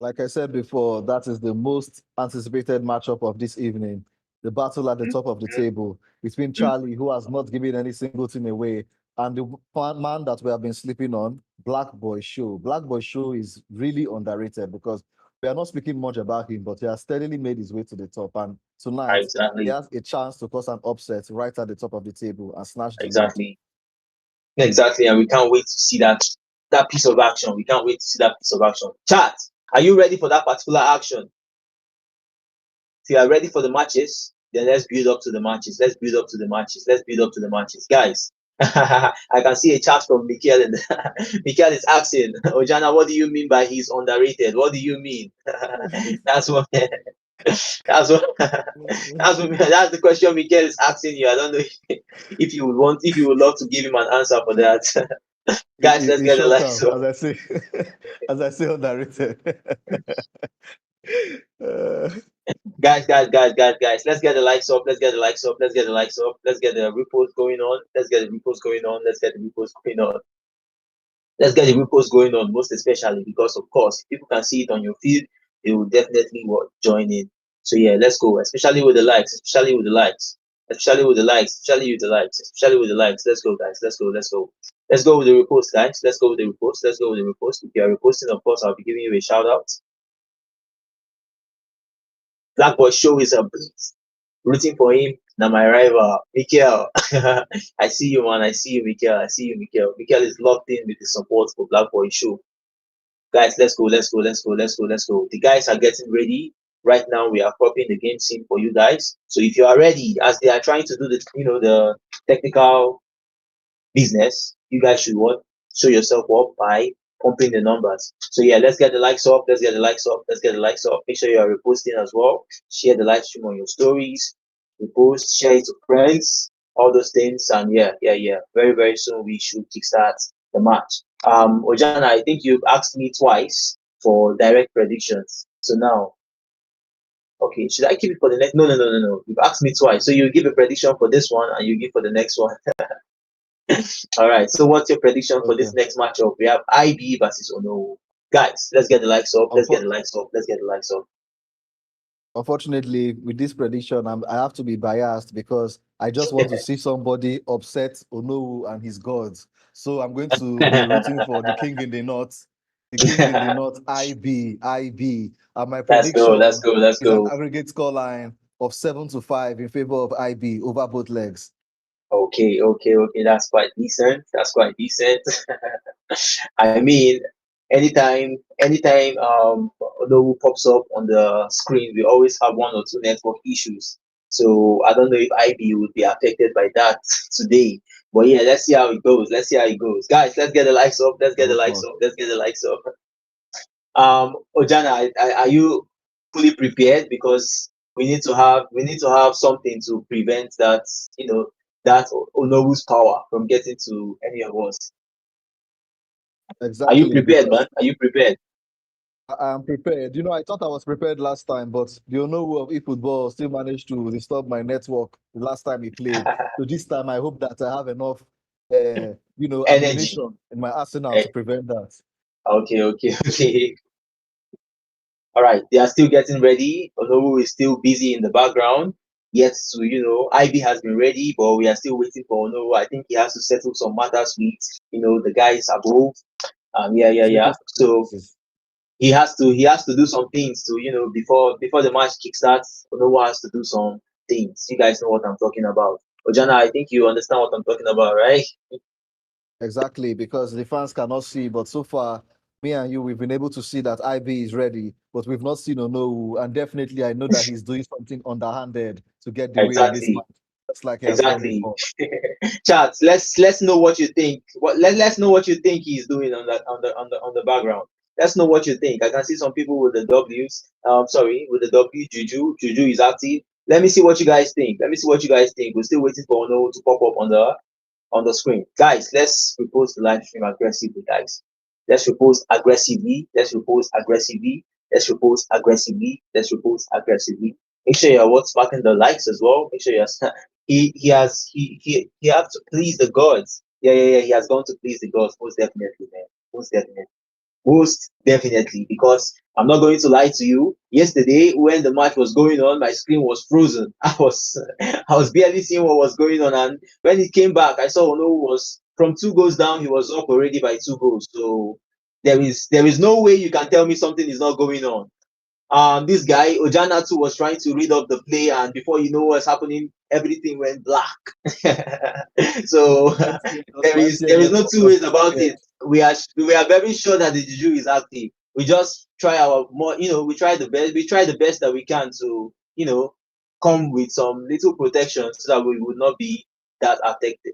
Like I said before, that is the most anticipated matchup of this evening. The battle at the top of the table between Charlie, who has not given any single team away, and the man that we have been sleeping on, Black Boy Show. Black Boy Show is really underrated because we are not speaking much about him, but he has steadily made his way to the top. And tonight, he Exactly, has a chance to cause an upset right at the top of the table and snatch the lead. exactly, and we can't wait to see that piece of action. We can't wait to see that piece of action. Chat, are you ready for that particular action? If you are ready for the matches, then let's build up to the matches. Let's build up to the matches. Let's build up to the matches, guys. I can see a chat from Mikel, and Mikel is asking, Ojana, what do you mean by he's underrated? What do you mean? That's what. That's what. That's the question Mikel is asking you. I don't know if you would love to give him an answer for that. Guys, let's get the likes up. As I say, as I say, underrated. Guys, let's get the likes up. Let's get the likes up. Let's get the likes up. Let's get the repost going on. Let's get the repost going on. Let's get the repost going on. Let's get the repost going on, most especially because, of course, if people can see it on your feed, they will definitely join in. So yeah, let's go. Especially with the likes. Especially with the likes. Especially with the likes. Especially with the likes. Especially with the likes. Let's go, guys. Let's go. Let's go. Let's go with the repost, guys. Let's go with the repost. Let's go with the repost. If you are reposting, of course, I'll be giving you a shout out. Black Boy Show is a beast. Rooting for him. Now my rival, Mikel. I see you, man. I see you, Mikel. I see you, Mikel. Mikel is locked in with the support for Black Boy Show. Guys, let's go. The guys are getting ready. Right now, we are copying the game scene for you guys. So if you are ready, as they are trying to do the technical business, you guys should show yourself up by pumping the numbers. So yeah, let's get the likes up. Let's get the likes up. Make sure you are reposting as well. Share the live stream on your stories. Repost, share it to friends, all those things. And yeah. Very, very soon we should kickstart the match. Ojana, I think you've asked me twice for direct predictions. So now, okay, should I keep it for the next? No. You've asked me twice. So you give a prediction for this one and you give for the next one. All right. So what's your prediction for this next matchup? We have IBee versus Onowu. Guys, let's get the likes up. Let's get the likes up. Unfortunately, with this prediction, I have to be biased because I just want to see somebody upset Onowu and his gods. So I'm going to be rooting for the king in the north. The king in the north, IBee. And my prediction Let's go. is an aggregate scoreline of 7-5 in favor of IBee over both legs. Okay. That's quite decent. I mean, anytime Onowu pops up on the screen, we always have one or two network issues. So I don't know if IB would be affected by that today. But yeah, let's see how it goes. Let's see how it goes. Guys, let's get the likes up. Let's get the Hope likes not. up. Let's get the likes up. Ojana, are you fully prepared? Because we need to have something to prevent that, that Onowu's power from getting to any of us. Are you Exactly, prepared, because man? Are you prepared? I'm prepared. I thought I was prepared last time, but the Onowu of eFootball still managed to disturb my network the last time he played. So this time, I hope that I have enough, Energy. ammunition in my arsenal Eh, to prevent that. okay, okay, okay. All right, they are still getting ready. Onowu is still busy in the background. Yet to, IB has been ready, but we are still waiting for Onowu. I think he has to settle some matters with, the guys above. Yeah, yeah, yeah. Settle some So differences. he has to do some things to, before the match kickstarts. Onowu has to do some things. You guys know what I'm talking about. Ojana, I think you understand what I'm talking about, right? Exactly, because the fans cannot see, but so far, me and you, we've been able to see that IB is ready, but we've not seen Onowu, and definitely I know that he's doing something underhanded to get the win in this match, Exactly. just like he has done Exactly. before. Chat, let's know what you think. Let's know what you think he's doing on the background. Let's know what you think. I can see some people with the W's. Sorry, with the W. Juju is active. Let me see what you guys think. Let me see what you guys think. We're still waiting for Ono to pop up on the screen. Guys, let's repost the live stream aggressively, guys. Let's repost aggressively. Let's repost aggressively. Let's repost aggressively. Let's repost aggressively. Make sure you're what's marking the likes as well. Make sure you're he has to please the gods. Yeah, yeah, yeah. He has gone to please the gods, most definitely, man. Most definitely. Most definitely, because I'm not going to lie to you. Yesterday, when the match was going on, my screen was frozen. I was barely seeing what was going on, and when it came back, I saw Onowu was from 2 goals down. He was up already by 2 goals. So there is no way you can tell me something is not going on. This guy Ojana too was trying to read up the play, and before you know what's happening, everything went black. So there My is MTN there is no network two just ways about disappeared. it. We are very sure that the juju is active. We just try our more, we try the best. We try the best that we can to, come with some little protection so that we would not be that affected.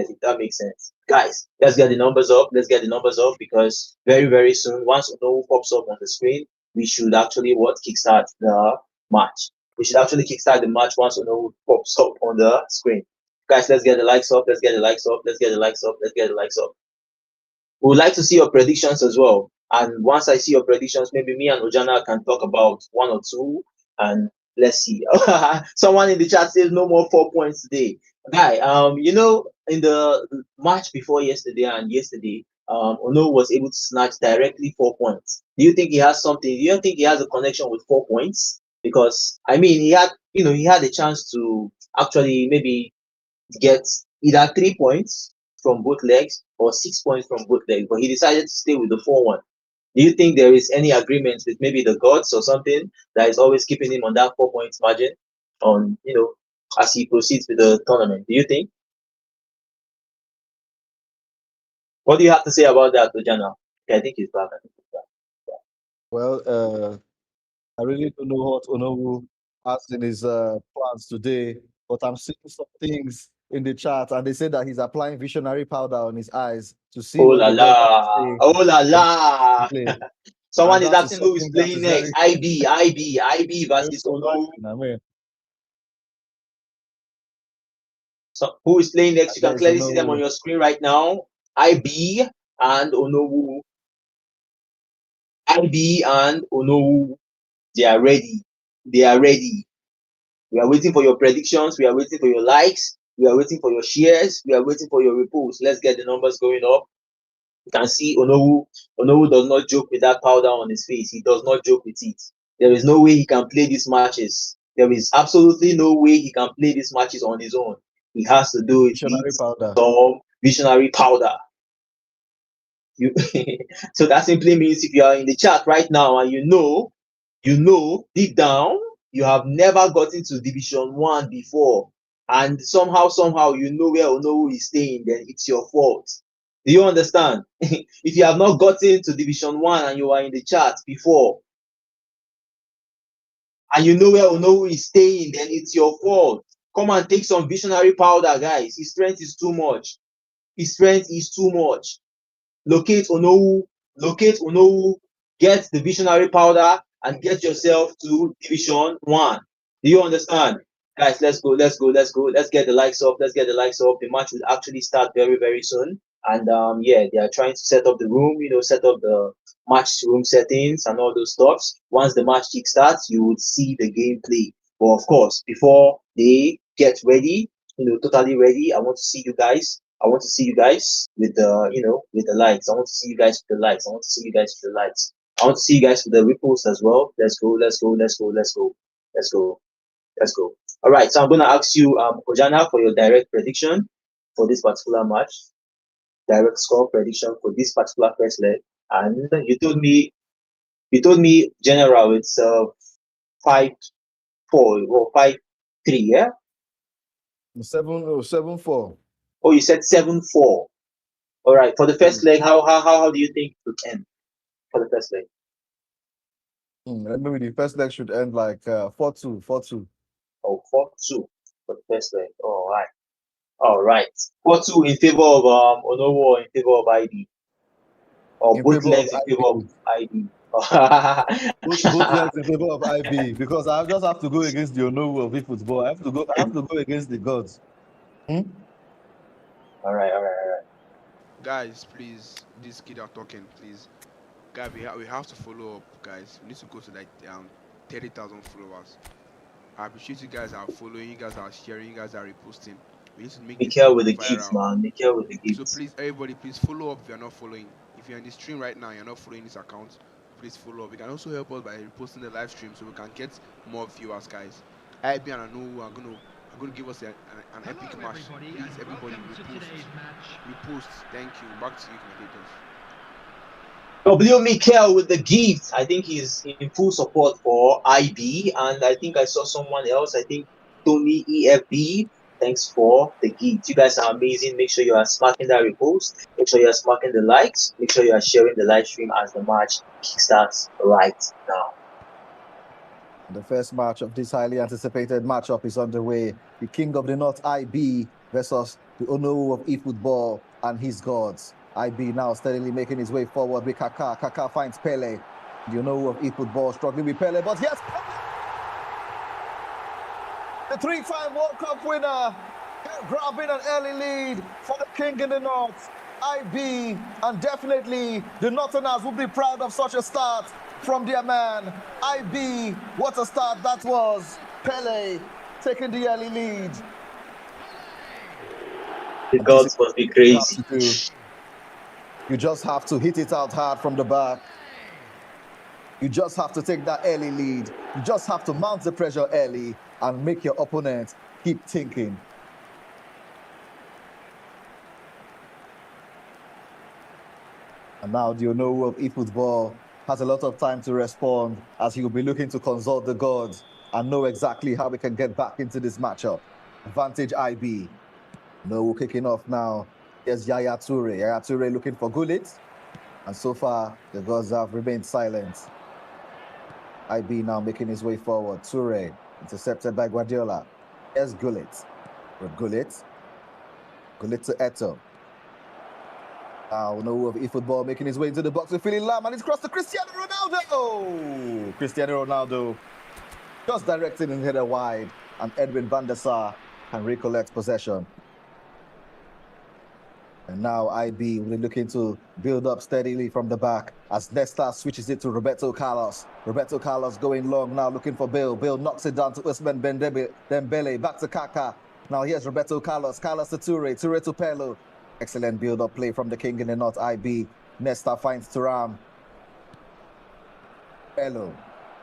If that makes sense, guys. Let's get the numbers up. Let's get the numbers up because very very soon, once Onowu pops up on the screen, we should actually kickstart the match. We should actually kickstart the match once Onowu pops up on the screen. Guys, let's get the likes up. Let's get the likes up. Let's get the likes up. Let's get the likes up. We would like to see your predictions as well. And once I see your predictions, maybe me and Ojana can talk about one or two. And let's see. Someone in the chat says no more 4 points today. Guy, in the match before yesterday and yesterday, Ono was able to snatch directly 4 points. Do you think he has something? Do you think he has a connection with 4 points? Because I mean, he had a chance to actually maybe get either 3 points from both legs or 6 points from both legs, but he decided to stay with the 4-1. Do you think there is any agreement with maybe the gods or something that is always keeping him on that 4 points margin on, as he proceeds with the tournament? Do you think? What do you have to say about that, Ojana? Okay, I think he's back. I think he's back. Well, I really don't know what Onowu has in his plans today, but I'm seeing some things in the chat, and they say that he's applying visionary powder on his eyes to see Oh what la the gods have to la! say Oh la on la! play. And Someone is that is asking who is something that playing is next. very, IB very versus Onowu. concerning. I mean, So who is playing next? You can there's clearly see them on Onowu. your screen right now. IB and Onowu. IB and Onowu. They are ready. They are ready. We are waiting for your predictions. We are waiting for your likes. We are waiting for your shares. We are waiting for your reposts. Let's get the numbers going up. You can see Onowu. Onowu does not joke with that powder on his face. He does not joke with it. There is no way he can play these matches. There is absolutely no way he can play these matches on his own. He has to do it with Visionary powder. some visionary powder. You so that simply means if you are in the chat right now and you know deep down you have never gotten to Division 1 before, and somehow you know where Onowu is staying, then it's your fault. Do you understand? If you have not gotten to Division 1 and you are in the chat before, and you know where Onowu is staying, then it's your fault. Come and take some visionary powder, guys. His strength is too much. His strength is too much. Locate Onowu, get the visionary powder, and get yourself to Division 1. Do you understand? Guys, let's go. Let's get the likes up. The match will actually start very, very soon. And yeah, they are trying to set up the room, set up the match room settings and all those stuffs. Once the match kick starts, you would see the gameplay. But of course, before they get ready, totally ready, I want to see you guys. I want to see you guys with the lights. I want to see you guys with the lights. I want to see you guys with the lights. I want to see you guys with the ripples as well. Let's go. All right, so I'm gonna ask you, Kojana, for your direct prediction for this particular match, direct score prediction for this particular first leg. And you told me general it's 5-4 or 5-3, yeah? 7-4. Oh, you said 7-4. All right, for the first leg, how do you think it would end for the first leg? Maybe the first leg should end like 4-2, 4-2. Oh, 4-2 for the first leg. All right. 4-2 in favor of Onowu or in favor of IBee? Or In both favor of legs in favor of IBee? Both legs in favor of IBee, because I just have to go against the Onowu of football. I have to go against the gods. All right. Guys, please, this kid are talking, please. Guys, we have to follow up, guys. We need to go to like 30,000 followers. I appreciate you guys are following, you guys are sharing, you guys are reposting. We need to make this Mikel with the viral. gifts, man. Mikel with the So gifts. please, everybody, please follow up if you're not following. If you're in the stream right now, you're not following this account, please follow up. You can also help us by reposting the live stream so we can get more viewers, guys. IBee and Onowu are going to give us an epic match. Please, everybody, repost. Thank you. Back to you, commentators. W. Mikel with the gift. I think he's in full support for IBee, and I think I saw someone else. I think Tony EFB. Thanks for the gift. You guys are amazing. Make sure you are smacking that repost. Make sure you are smacking the likes. Make sure you are sharing the live stream as the match kickstarts right now. The first match of this highly anticipated matchup is underway. The King of the North, IBee, versus the Onowu of eFootball and his gods. IBee now steadily making his way forward with Kaka. Kaka finds Pele. The Onowu of eFootball struggling with Pele, but yes, the 3-time World Cup winner, grabbing an early lead for the King in the North, IBee, and definitely the Northerners will be proud of such a start from their man, IBee. What a start that was. Pele taking the early lead. The gods must be crazy. You just have to hit it out hard from the back. You just have to take that early lead. You just have to mount the pressure early and make your opponent keep thinking. And now the Onowu of eFootball has a lot of time to respond, as he will be looking to consult the gods and know exactly how we can get back into this matchup. Advantage IBee. Onowu kicking off now. Here's Yaya Toure. Yaya Toure looking for Gullit. And so far, the gods have remained silent. IBee now making his way forward. Toure intercepted by Guardiola. Here's Gullit. With Gullit. Gullit to Eto. Now, Onowu of eFootball making his way into the box with Philly Lam, and it's crossed to Cristiano Ronaldo. Cristiano Ronaldo just directed and header wide, and Edwin van der Sar can recollect possession. And now IBee will be looking to build up steadily from the back as Nesta switches it to Roberto Carlos. Roberto Carlos going long now, looking for Bale. Bale knocks it down to Ousmane Dembele. Back to Kaka. Now here's Roberto Carlos. Carlos to Toure. Toure to Pelo. Excellent build-up play from the King in the North, IBee. Nesta finds Thuram. Pelo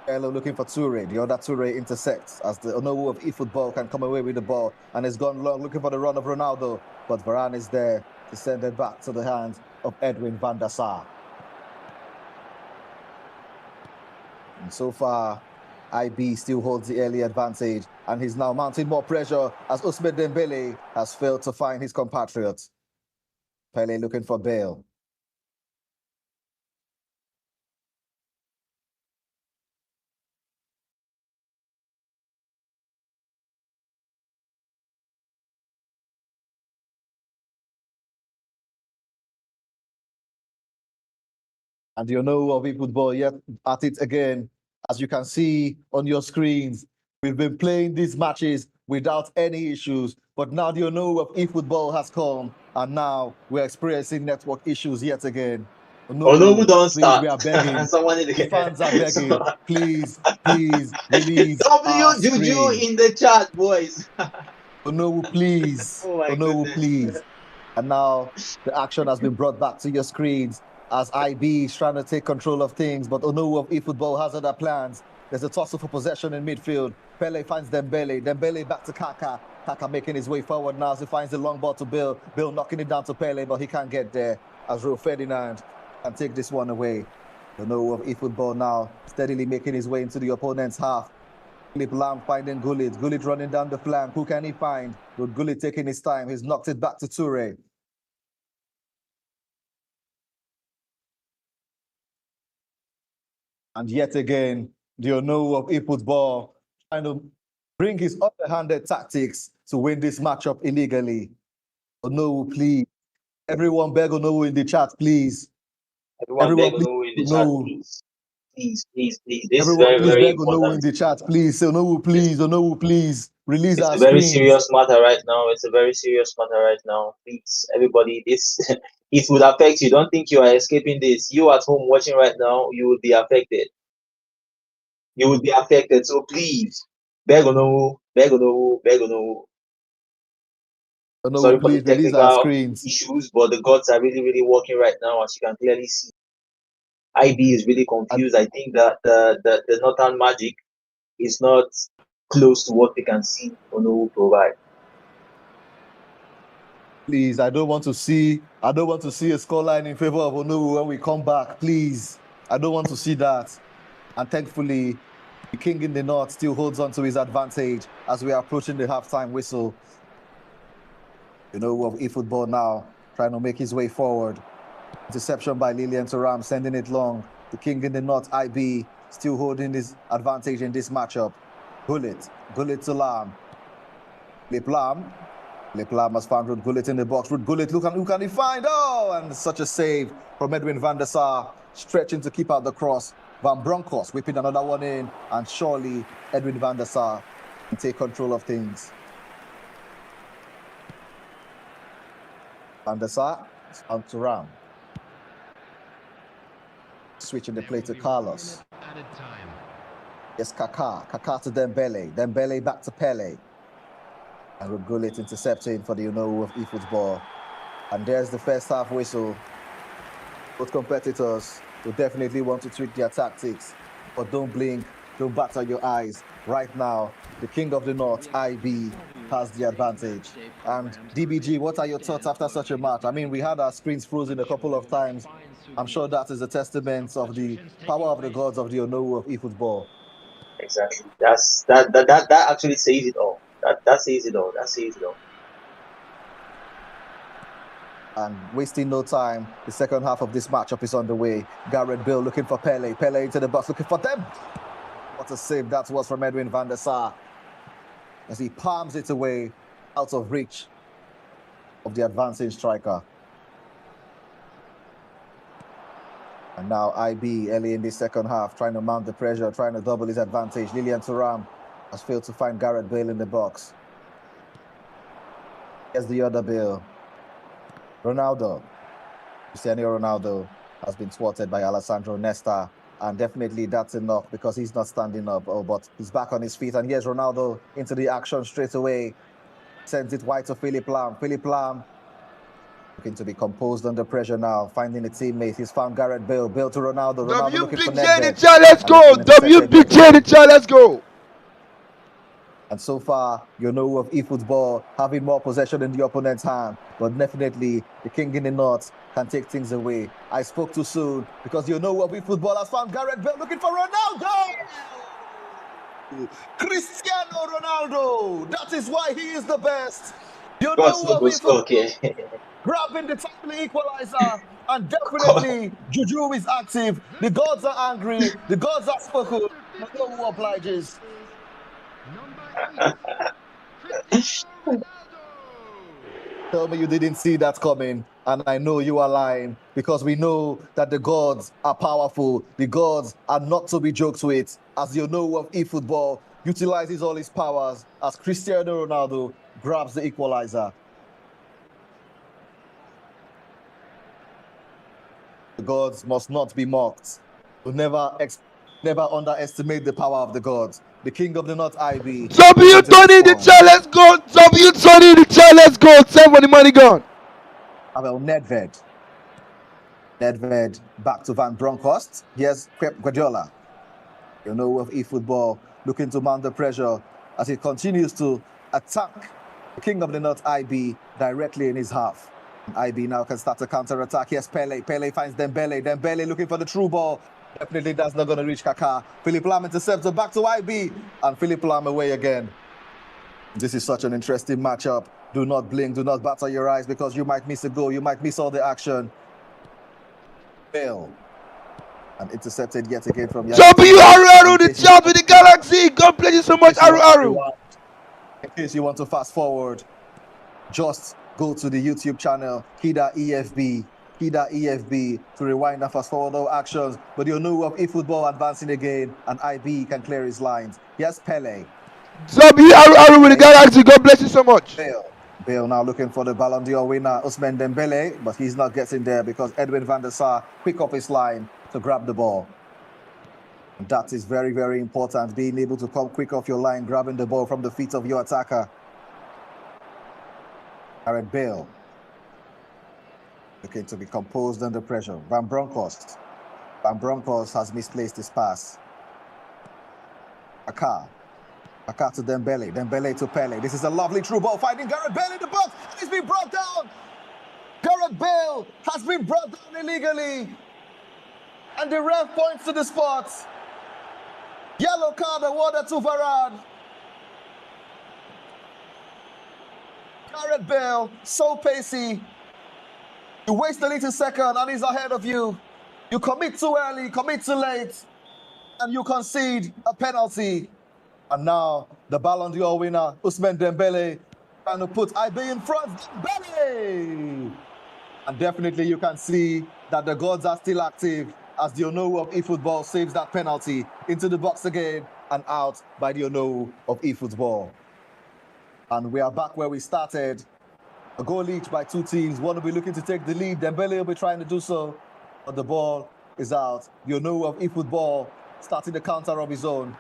looking for Toure. The other Toure intercepts as the Onowu of eFootball can come away with the ball, and it's gone long, looking for the run of Ronaldo. But Varane is there to send it back to the hands of Edwin van der Sar. And so far, IBee still holds the early advantage, and he's now mounting more pressure as Ousmane Dembele has failed to find his compatriots. Pele looking for Bale. And you know of football yet at it again. As you can see on your screens, we've been playing these matches without any issues. But now the Onowu of eFootball has come, and now we're experiencing network issues yet again. Onowu don't please, we start. are begging. Someone in The fans are begging. so, Please, please release our W Juju screen. in the chat, boys. Onowu, please. Oh my Onowu, goodness. please. And now the action has been brought back to your screens as IBee is trying to take control of things, but Onowu of eFootball has other plans. There's a tussle for possession in midfield. Pele finds Dembele. Dembele back to Kaka. Kaka making his way forward now as he finds the long ball to Bill. Bill knocking it down to Pele, but he can't get there as Ro Ferdinand can take this one away. Onowu of eFootball now steadily making his way into the opponent's half. Philip Lam finding Gullit. Gullit running down the flank. Who can he find? With Gullit taking his time. He's knocked it back to Toure. And yet again, the Onowu of eFootball trying to bring his underhanded tactics to win this matchup illegally. Onowu, please. Everyone beg Onowu in the chat, please. Everyone beg please, Onowu in the chat, please. Please. This Everyone, is very, please very beg Onowu important. in the chat, please. Say Onowu, please. Onowu, please. Release It's our a very screens. serious matter right now. It's a very serious matter right now. Please, everybody, this it would affect you. Don't think you are escaping this. You at home watching right now, you will be affected. You will be affected. So please, beg Onowu, beg Onowu, beg Onowu. Onowu, Sorry for the please release our technical screens. issues, but the gods are really, really working right now, as you can clearly see. IBee is really confused. I think that the Northern Magic is not close to what we can see Onowu provide. Please, I don't want to see a scoreline in favor of Onowu when we come back. Please. I don't want to see that. And thankfully, the King in the North still holds on to his advantage as we are approaching the halftime whistle. Onowu of eFootball now trying to make his way forward. Interception by Lilian Thuram, sending it long. The King in the North, IBee, still holding his advantage in this matchup. Gullit to Lam. Philip Lam has found Ruud Gullit in the box. Ruud Gullit, who can he find? Oh, and such a save from Edwin van der Sar, stretching to keep out the cross. Van Bronckhorst whipping another one in, and surely Edwin van der Sar can take control of things. Van der Sar is on to Ram. Switching the play to Carlos. Yes, Kaká to Dembele. Dembele back to Pele. And Ruud Gullit intercepting for the Onowu of eFootball. And there's the first half whistle. Both competitors will definitely want to tweak their tactics, but don't blink, don't batter your eyes. Right now, the King of the North, IBee, has the advantage. And DBG, what are your thoughts after such a match? I mean, we had our screens frozen a couple of times. I'm sure that is a testament of the power of the gods of the Onowu of eFootball. Exactly. That actually says it all. That says it all. That says it all. And wasting no time, the second half of this matchup is underway. Gareth Bale looking for Pele. Pele into the box looking for them. What a save that was from Edwin van der Sar as he palms it away out of reach of the advancing striker. And now IBee early in the second half trying to mount the pressure, trying to double his advantage. Lilian Thuram has failed to find Gareth Bale in the box. Here's the other Bale. Ronaldo. Cristiano Ronaldo has been thwarted by Alessandro Nesta, and definitely that's enough because he's not standing up. Oh, but he's back on his feet, and here's Ronaldo into the action straight away. Sends it wide to Philip Lam. Philip Lam looking to be composed under pressure now, finding a teammate. He's found Gareth Bale. Bale to Ronaldo. Ronaldo looking for Nedved. Let's go! WBJ, let's go! And so far, you know of eFootball having more possession in the opponent's hand, but definitely the King in the North can take things away. I spoke too soon because you know of eFootball has found Gareth Bale looking for Ronaldo! Cristiano Ronaldo! That is why he is the best! You God's know no what go we score, football okay. grabbing the timely equalizer, and definitely Juju is active. The gods are angry. The gods are spoken. But no who obliges. Number 8, Cristiano Ronaldo. Tell me you didn't see that coming, and I know you are lying because we know that the gods are powerful. The gods are not to be joked with. As you know of eFootball utilizes all his powers as Cristiano Ronaldo grabs the equalizer. The gods must not be mocked. To never underestimate the power of the gods. The king of the north, IBee, is W going to Tony the respond. chair, let's go. W Tony the chair, let's go. Save for the money gone. Pavel Nedved. Nedved back to Van Bronckhorst. Here's Pep Guardiola. You know of eFootball looking to mount the pressure as he continues to attack the king of the north, IBee, directly in his half. And IBee now can start a counter-attack. Here's Pele. Pele finds Dembele. Dembele looking for the true ball. Definitely that's not going to reach Kaká. Philipp Lahm intercepts it back to IBee. And Philipp Lahm away again. This is such an interesting matchup. Do not blink. Do not batter your eyes because you might miss a goal. You might miss all the action. Bale. And intercepted yet again from W Aru the chat with the Galaxy. God bless you so much, Aru. In case you want to fast forward, just go to the YouTube channel, Kida EFB, to rewind and fast forward all actions. But you know of eFootball advancing again, and IBee can clear his lines. Yes, Pele. W Aru with the Galaxy. God bless you so much. Bale now looking for the Ballon d'Or winner, Ousmane Dembele, but he's not getting there because Edwin van der Sar quick off his line to grab the ball. That is very, very important, being able to come quick off your line, grabbing the ball from the feet of your attacker. Gareth Bale looking to be composed under pressure. Van Bronckhorst has misplaced his pass. Kaká to Dembele. Dembele to Pele. This is a lovely through ball, finding Gareth Bale in the box. He's been brought down. Gareth Bale has been brought down illegally. And the ref points to the spot. Yellow card awarded to Varane. Gareth Bale, so pacey. You waste a little second and he's ahead of you. You commit too early, commit too late, and you concede a penalty. And now the Ballon d'Or winner, Ousmane Dembele, trying to put IBee in front. Dembele! And definitely you can see that the gods are still active as the Onowu of eFootball saves that penalty into the box again and out by the Onowu of eFootball. And we are back where we started. A goal each by two teams. One will be looking to take the lead. Dembele will be trying to do so, but the ball is out. The Onowu of eFootball starting the counter of his own.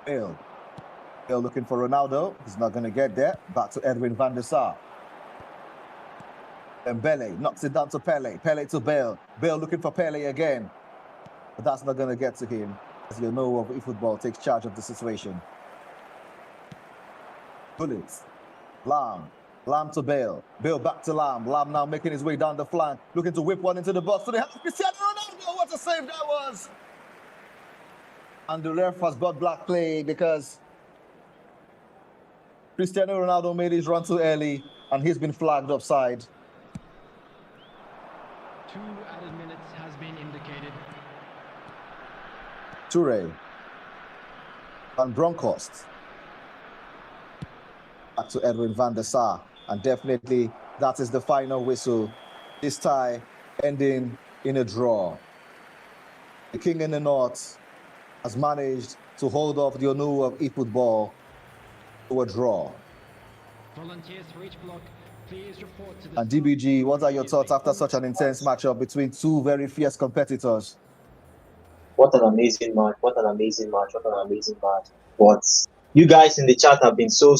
Bale looking for Ronaldo. He's not going to get there. Back to Edwin van der Sar. Dembele knocks it down to Pele. Pele to Bale. Bale looking for Pele again. But that's not going to get to him. As you know, of eFootball takes charge of the situation. Bullets. Lam to Bale. Bale back to Lam. Lam now making his way down the flank. Looking to whip one into the box. So they have Cristiano Ronaldo. What a save that was. And the ref has got black play because Cristiano Ronaldo made his run too early and he's been flagged offside. 2 added minutes has been indicated. Toure. Van Bronckhorst. Back to Edwin van der Sar. And definitely that is the final whistle. This tie ending in a draw. The King in the North has managed to hold off the Onowu of eFootball to a draw. Volunteers for each block, please report to the... And DBG, what are your thoughts after such an intense matchup between two very fierce competitors? What an amazing match. What an amazing match. What an amazing match. But you guys in the chat have been so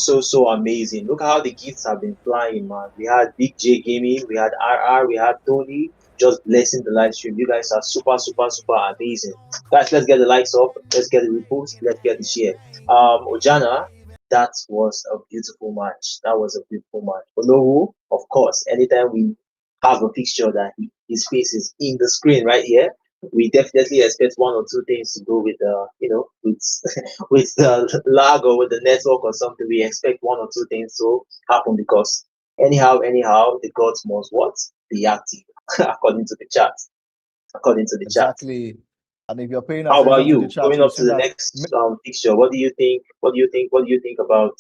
amazing. Look how the gifts have been flying, man. We had Big J Gaming, we had RR, we had Tony, just blessing the live stream. You guys are super amazing. Guys, let's get the likes up. Let's get the repost. Let's get the share. Ojana, that was a beautiful match. That was a beautiful match. Onowu, of course, anytime we have a picture that his face is in the screen right here, we definitely expect one or two things to go with with with the lag or with the network or something. We expect one or two things to happen because anyhow, the gods must what? Be active according to the chat. According to the chat. Exactly. And if you're paying How about attention to the you? chat, Going you'll up to see the that next fixture, what do you think? What do you think? What do you think about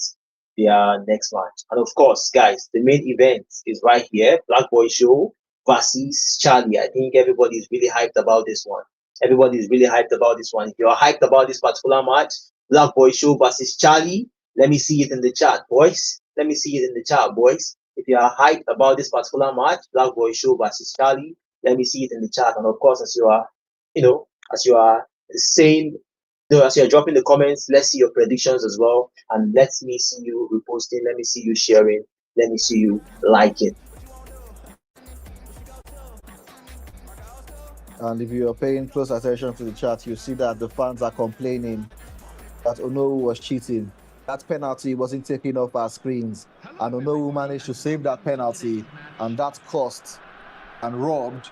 their next match? And of course, guys, the main event is right here: Black Boy Show versus Charlie. I think everybody's really hyped about this one. Everybody's really hyped about this one. If you're hyped about this particular match, Black Boy Show versus Charlie, let me see it in the chat, boys. Let me see it in the chat, boys. If you are hyped about this particular match, Black Boy Show versus Charlie, let me see it in the chat. And of course, as you are saying, as you're dropping the comments, let's see your predictions as well. And let me see you reposting. Let me see you sharing. Let me see you liking. And if you're paying close attention to the chat, you see that the fans are complaining that Onowu was cheating. That penalty wasn't taken off our screens. And Onowu managed to save that penalty. And that cost and robbed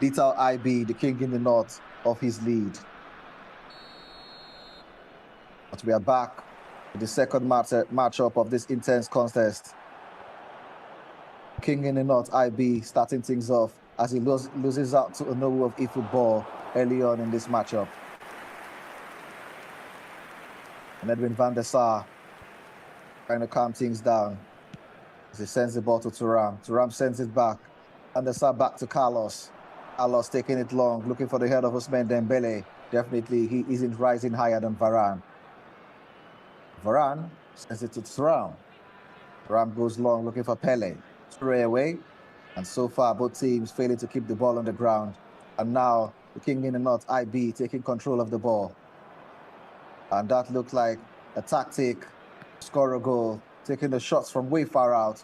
little IBee, the king in the north, of his lead. But we are back with the second matchup of this intense contest. King in the north, IBee, starting things off as he loses out to Onowu of eFootball early on in this matchup. And Edwin van der Sar trying to calm things down as he sends the ball to Thuram. Thuram sends it back. Van der Sar back to Carlos. Carlos taking it long, looking for the head of Ousmane Dembele. Definitely, he isn't rising higher than Varane. Varane sends it to Thuram. Thuram goes long, looking for Pele. Toure away. And so far, both teams failing to keep the ball on the ground. And now, the king in the north, IBee, taking control of the ball. And that looked like a tactic, score a goal, taking the shots from way far out,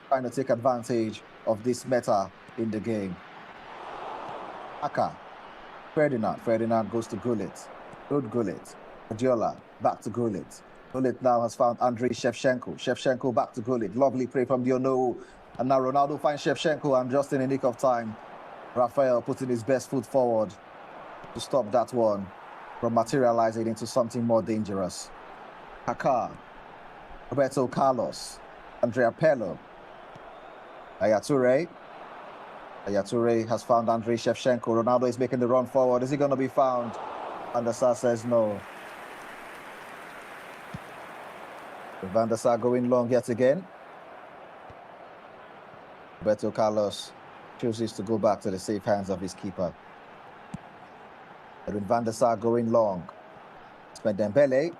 trying to take advantage of this meta in the game. Aka, Ferdinand goes to Gullit. Good Gullit. Guardiola, back to Gullit. Gullit now has found Andrei Shevchenko. Shevchenko back to Gullit. Lovely play from the Onowu. And now Ronaldo finds Shevchenko, and just in the nick of time, Rafael putting his best foot forward to stop that one from materializing into something more dangerous. Kaká, Roberto Carlos, Andrea Pirlo, Yaya Toure has found Andrei Shevchenko. Ronaldo is making the run forward. Is he going to be found? Van der Sar says no. Van der Sar going long yet again. Roberto Carlos chooses to go back to the safe hands of his keeper. Edwin van der Sar going long. Ousmane Dembele.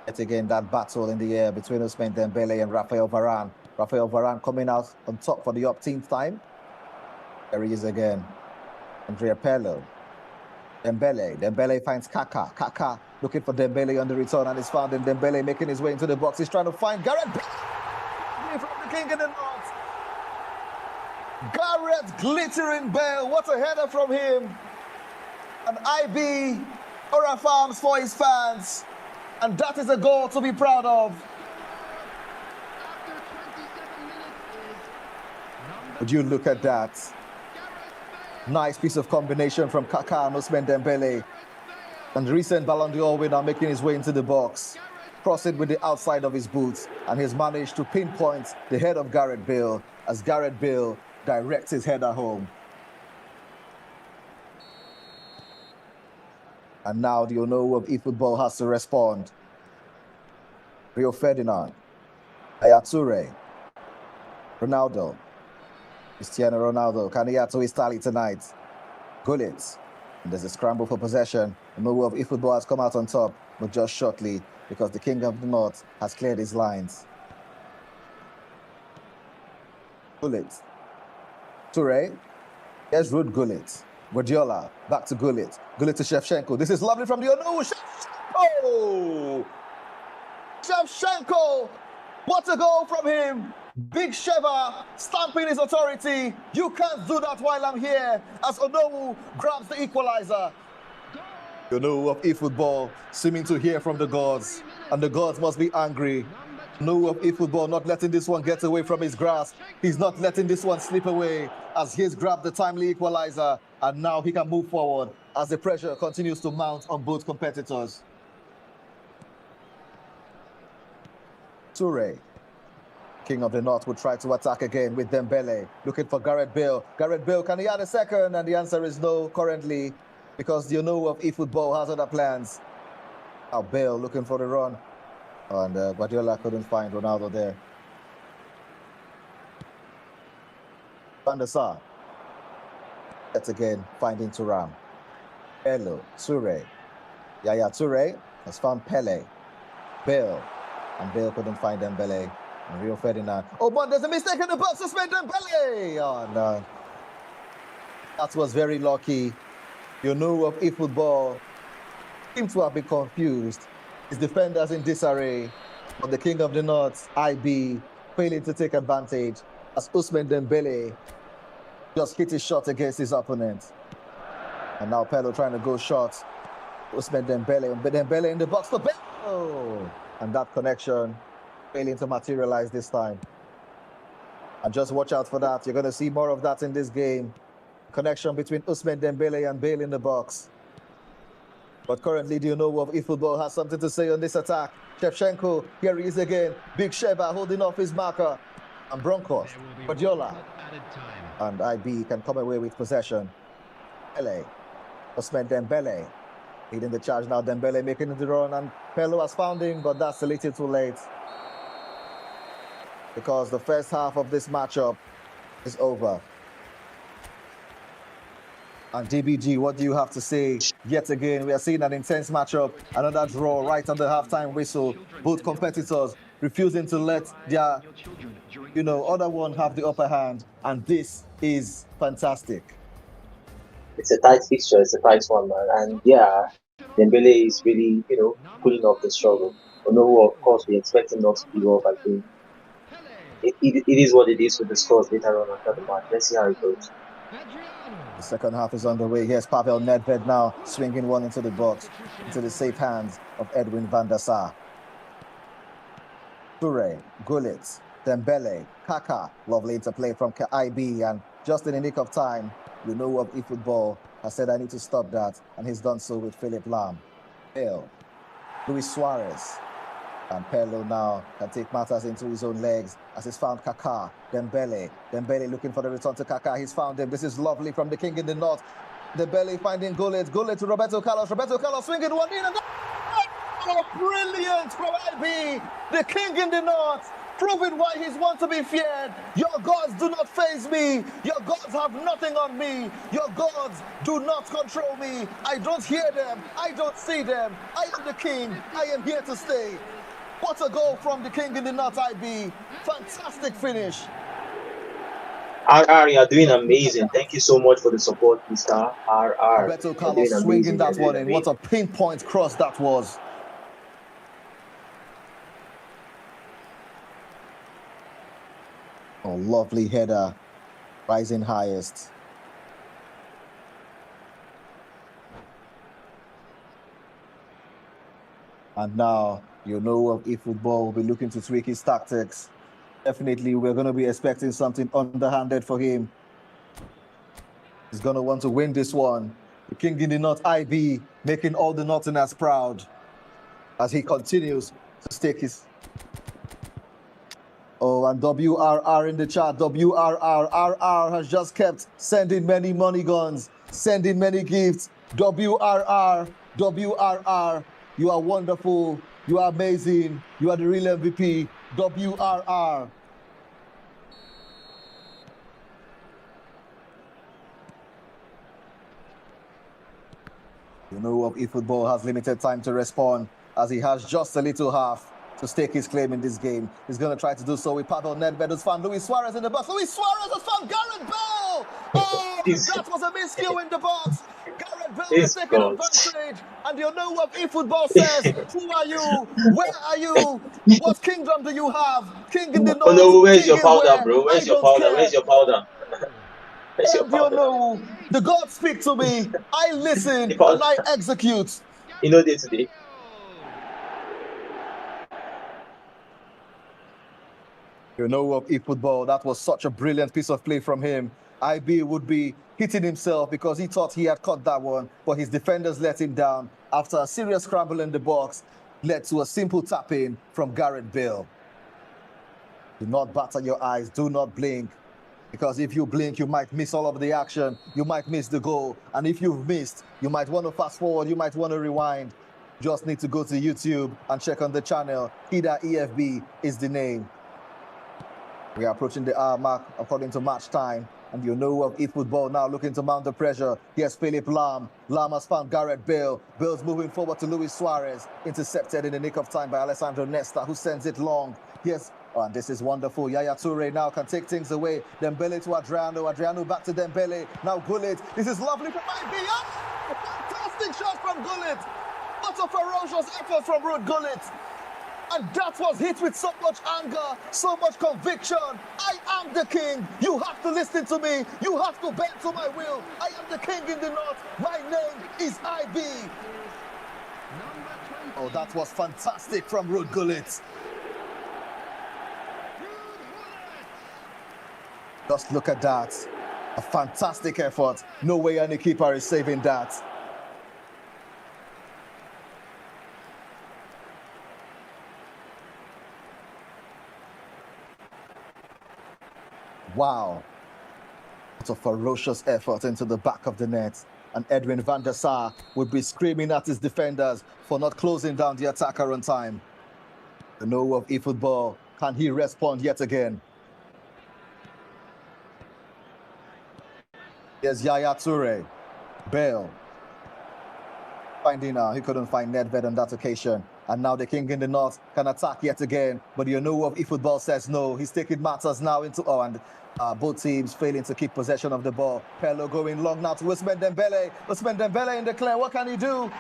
Yet again, that battle in the air between Ousmane Dembele and Raphael Varane. Raphael Varane coming out on top for the up-team time. There he is again. Andrea Pirlo. Dembele finds Kaká. Kaká looking for Dembele on the return, and is found in Dembele making his way into the box. He's trying to find Gareth Bale from the king in the north. Gareth glittering Bale. What a header from him. And IBee Aura Farms for his fans. And that is a goal to be proud of. Would you look at that? Nice piece of combination from Kaká and Ousmane Dembele. And the recent Ballon d'Or winner making his way into the box. Cross it with the outside of his boots. And he's managed to pinpoint the head of Gareth Bale as Gareth Bale directs his header home. And now the Onowu of eFootball has to respond. Rio Ferdinand, Yaya Toure, Ronaldo, Cristiano Ronaldo, can he add to his tally tonight? Gullit, and there's a scramble for possession. Onowu of eFootball has come out on top, but just shortly because the King of the North has cleared his lines. Gullit, Toure, here's Ruud Gullit. Guardiola, back to Gullit. Gullit to Shevchenko. This is lovely from the Onowu. Shevchenko! Shevchenko! What a goal from him! Big Sheva stamping his authority. You can't do that while I'm here as Onowu grabs the equalizer. Onowu of eFootball seeming to hear from the gods, and the gods must be angry Onowu of eFootball not letting this one get away from his grasp. He's not letting this one slip away as he's grabbed the timely equalizer, and now he can move forward as the pressure continues to mount on both competitors. Toure, King of the North, would try to attack again with Dembele, looking for Gareth Bale. Gareth Bale, can he add a second? And the answer is no currently, because the Onowu of eFootball has other plans. Now Bale looking for the run. And Guardiola couldn't find Ronaldo there. Van der Sar. Yet again, finding Thuram. Hello, Toure. Yaya Toure has found Pele. Bale. And Bale couldn't find Dembele. And Rio Ferdinand. Oh, but there's a mistake in the box. Suspend Dembele. Oh, no. That was very lucky. You know of eFootball seem to have been confused. His defenders in disarray. But the King of the North, IBee, failing to take advantage as Ousmane Dembele just hit his shot against his opponent. And now Pelo trying to go short. Ousmane Dembele, but Dembele in the box for Bale. And that connection failing to materialize this time. And just watch out for that. You're going to see more of that in this game. Connection between Ousmane Dembele and Bale in the box. But currently, the Onowu of eFootball has something to say on this attack. Shevchenko, here he is again. Big Sheva holding off his marker. And Broncos, Guardiola. And IBee can come away with possession. Pele, Ousmane Dembele leading the charge now. Dembele making the run, and Pelo has found him, but that's a little too late. Because the first half of this matchup is over. And DBG, what do you have to say? Yet again, we are seeing an intense matchup. Another draw right on the halftime whistle. Both competitors refusing to let their, other one have the upper hand. And this is fantastic. It's a tight fixture. It's a tight one, man. And yeah, Dembele is really, pulling off the struggle. Onowu, of course, we expect him not to give up. I think it is what it is with the scores later on after the match. Let's see how it goes. The second half is underway. Here's Pavel Nedved now swinging one into the box, into the safe hands of Edwin van der Sar. Toure, Gullit, Dembele, Kaka. Lovely interplay from IBee, and just in the nick of time, the Onowu of eFootball has said, I need to stop that, and he's done so with Philip Lam. Bale, Luis Suarez. And Pelo now can take matters into his own legs as he's found Kaká. Dembele looking for the return to Kaká. He's found him. This is lovely from the King in the North. Dembele finding Gullit. Gullit to Roberto Carlos. Roberto Carlos swinging one in. And brilliant from IBee. The King in the North, proving why he's one to be feared. Your gods do not faze me. Your gods have nothing on me. Your gods do not control me. I don't hear them. I don't see them. I am the king. I am here to stay. What a goal from the King in the North, IBee. Fantastic finish. RR, you're doing amazing. Thank you so much for the support, Mr. RR. Roberto Carlos swinging that one in. What a pinpoint cross that was. Oh, lovely header. Rising highest. And now, Onowu of eFootball will be looking to tweak his tactics. Definitely, we're going to be expecting something underhanded for him. He's going to want to win this one. The King in the North, IBee, making all the Northerners proud as he continues to stake his... Oh, and WRR in the chat. WRR has just kept sending many money guns, sending many gifts. WRR, you are wonderful. You are amazing. You are the real MVP. WRR. Onowu of eFootball has limited time to respond as he has just a little half to stake his claim in this game. He's going to try to do so with Pavel Nedved, who's found Luis Suarez in the box. Luis Suarez has found Gareth Bale! Oh, that was a miscue in the box. Gareth Bale has taken advantage, and the Onowu of eFootball says, who are you? Where are you? What kingdom do you have? King in the North. Onowu, where's your powder, bro? Where's your powder? Where's your powder? Where's your powder? Onowu, the gods speak to me. I listen and I execute. You know day today. You know of eFootball, that was such a brilliant piece of play from him. IBee would be hitting himself because he thought he had caught that one, but his defenders let him down after a serious scramble in the box led to a simple tap-in from Gareth Bale. Do not batter your eyes, do not blink, because if you blink, you might miss all of the action, you might miss the goal, and if you've missed, you might want to fast forward, you might want to rewind. Just need to go to YouTube and check on the channel. Ida EFB is the name. We are approaching the hour mark according to match time. And you know of eFootball now looking to mount the pressure. Here's Philip Lam. Lam has found Gareth Bale. Bale's moving forward to Luis Suarez. Intercepted in the nick of time by Alessandro Nesta, who sends it long. Here's, and this is wonderful. Yaya Toure now can take things away. Dembele to Adriano. Adriano back to Dembele. Now Gullit. This is lovely from IBee. Fantastic shot from Gullit. What a ferocious effort from Ruud Gullit. And that was hit with so much anger, so much conviction. I am the king. You have to listen to me. You have to bend to my will. I am the king in the north. My name is IBee. Oh, that was fantastic from Ruud Gullit. Just look at that. A fantastic effort. No way any keeper is saving that. Wow. What a ferocious effort into the back of the net. And Edwin van der Sar would be screaming at his defenders for not closing down the attacker on time. The know of eFootball. Can he respond yet again? Here's Yaya Toure. Bale. Finding out he couldn't find Nedved on that occasion. And now the king in the north can attack yet again. But you know of eFootball says no. He's taking matters now into... Oh, and both teams failing to keep possession of the ball. Pello going long now to Ousmane Dembele. Ousmane Dembele in the clear. What can he do?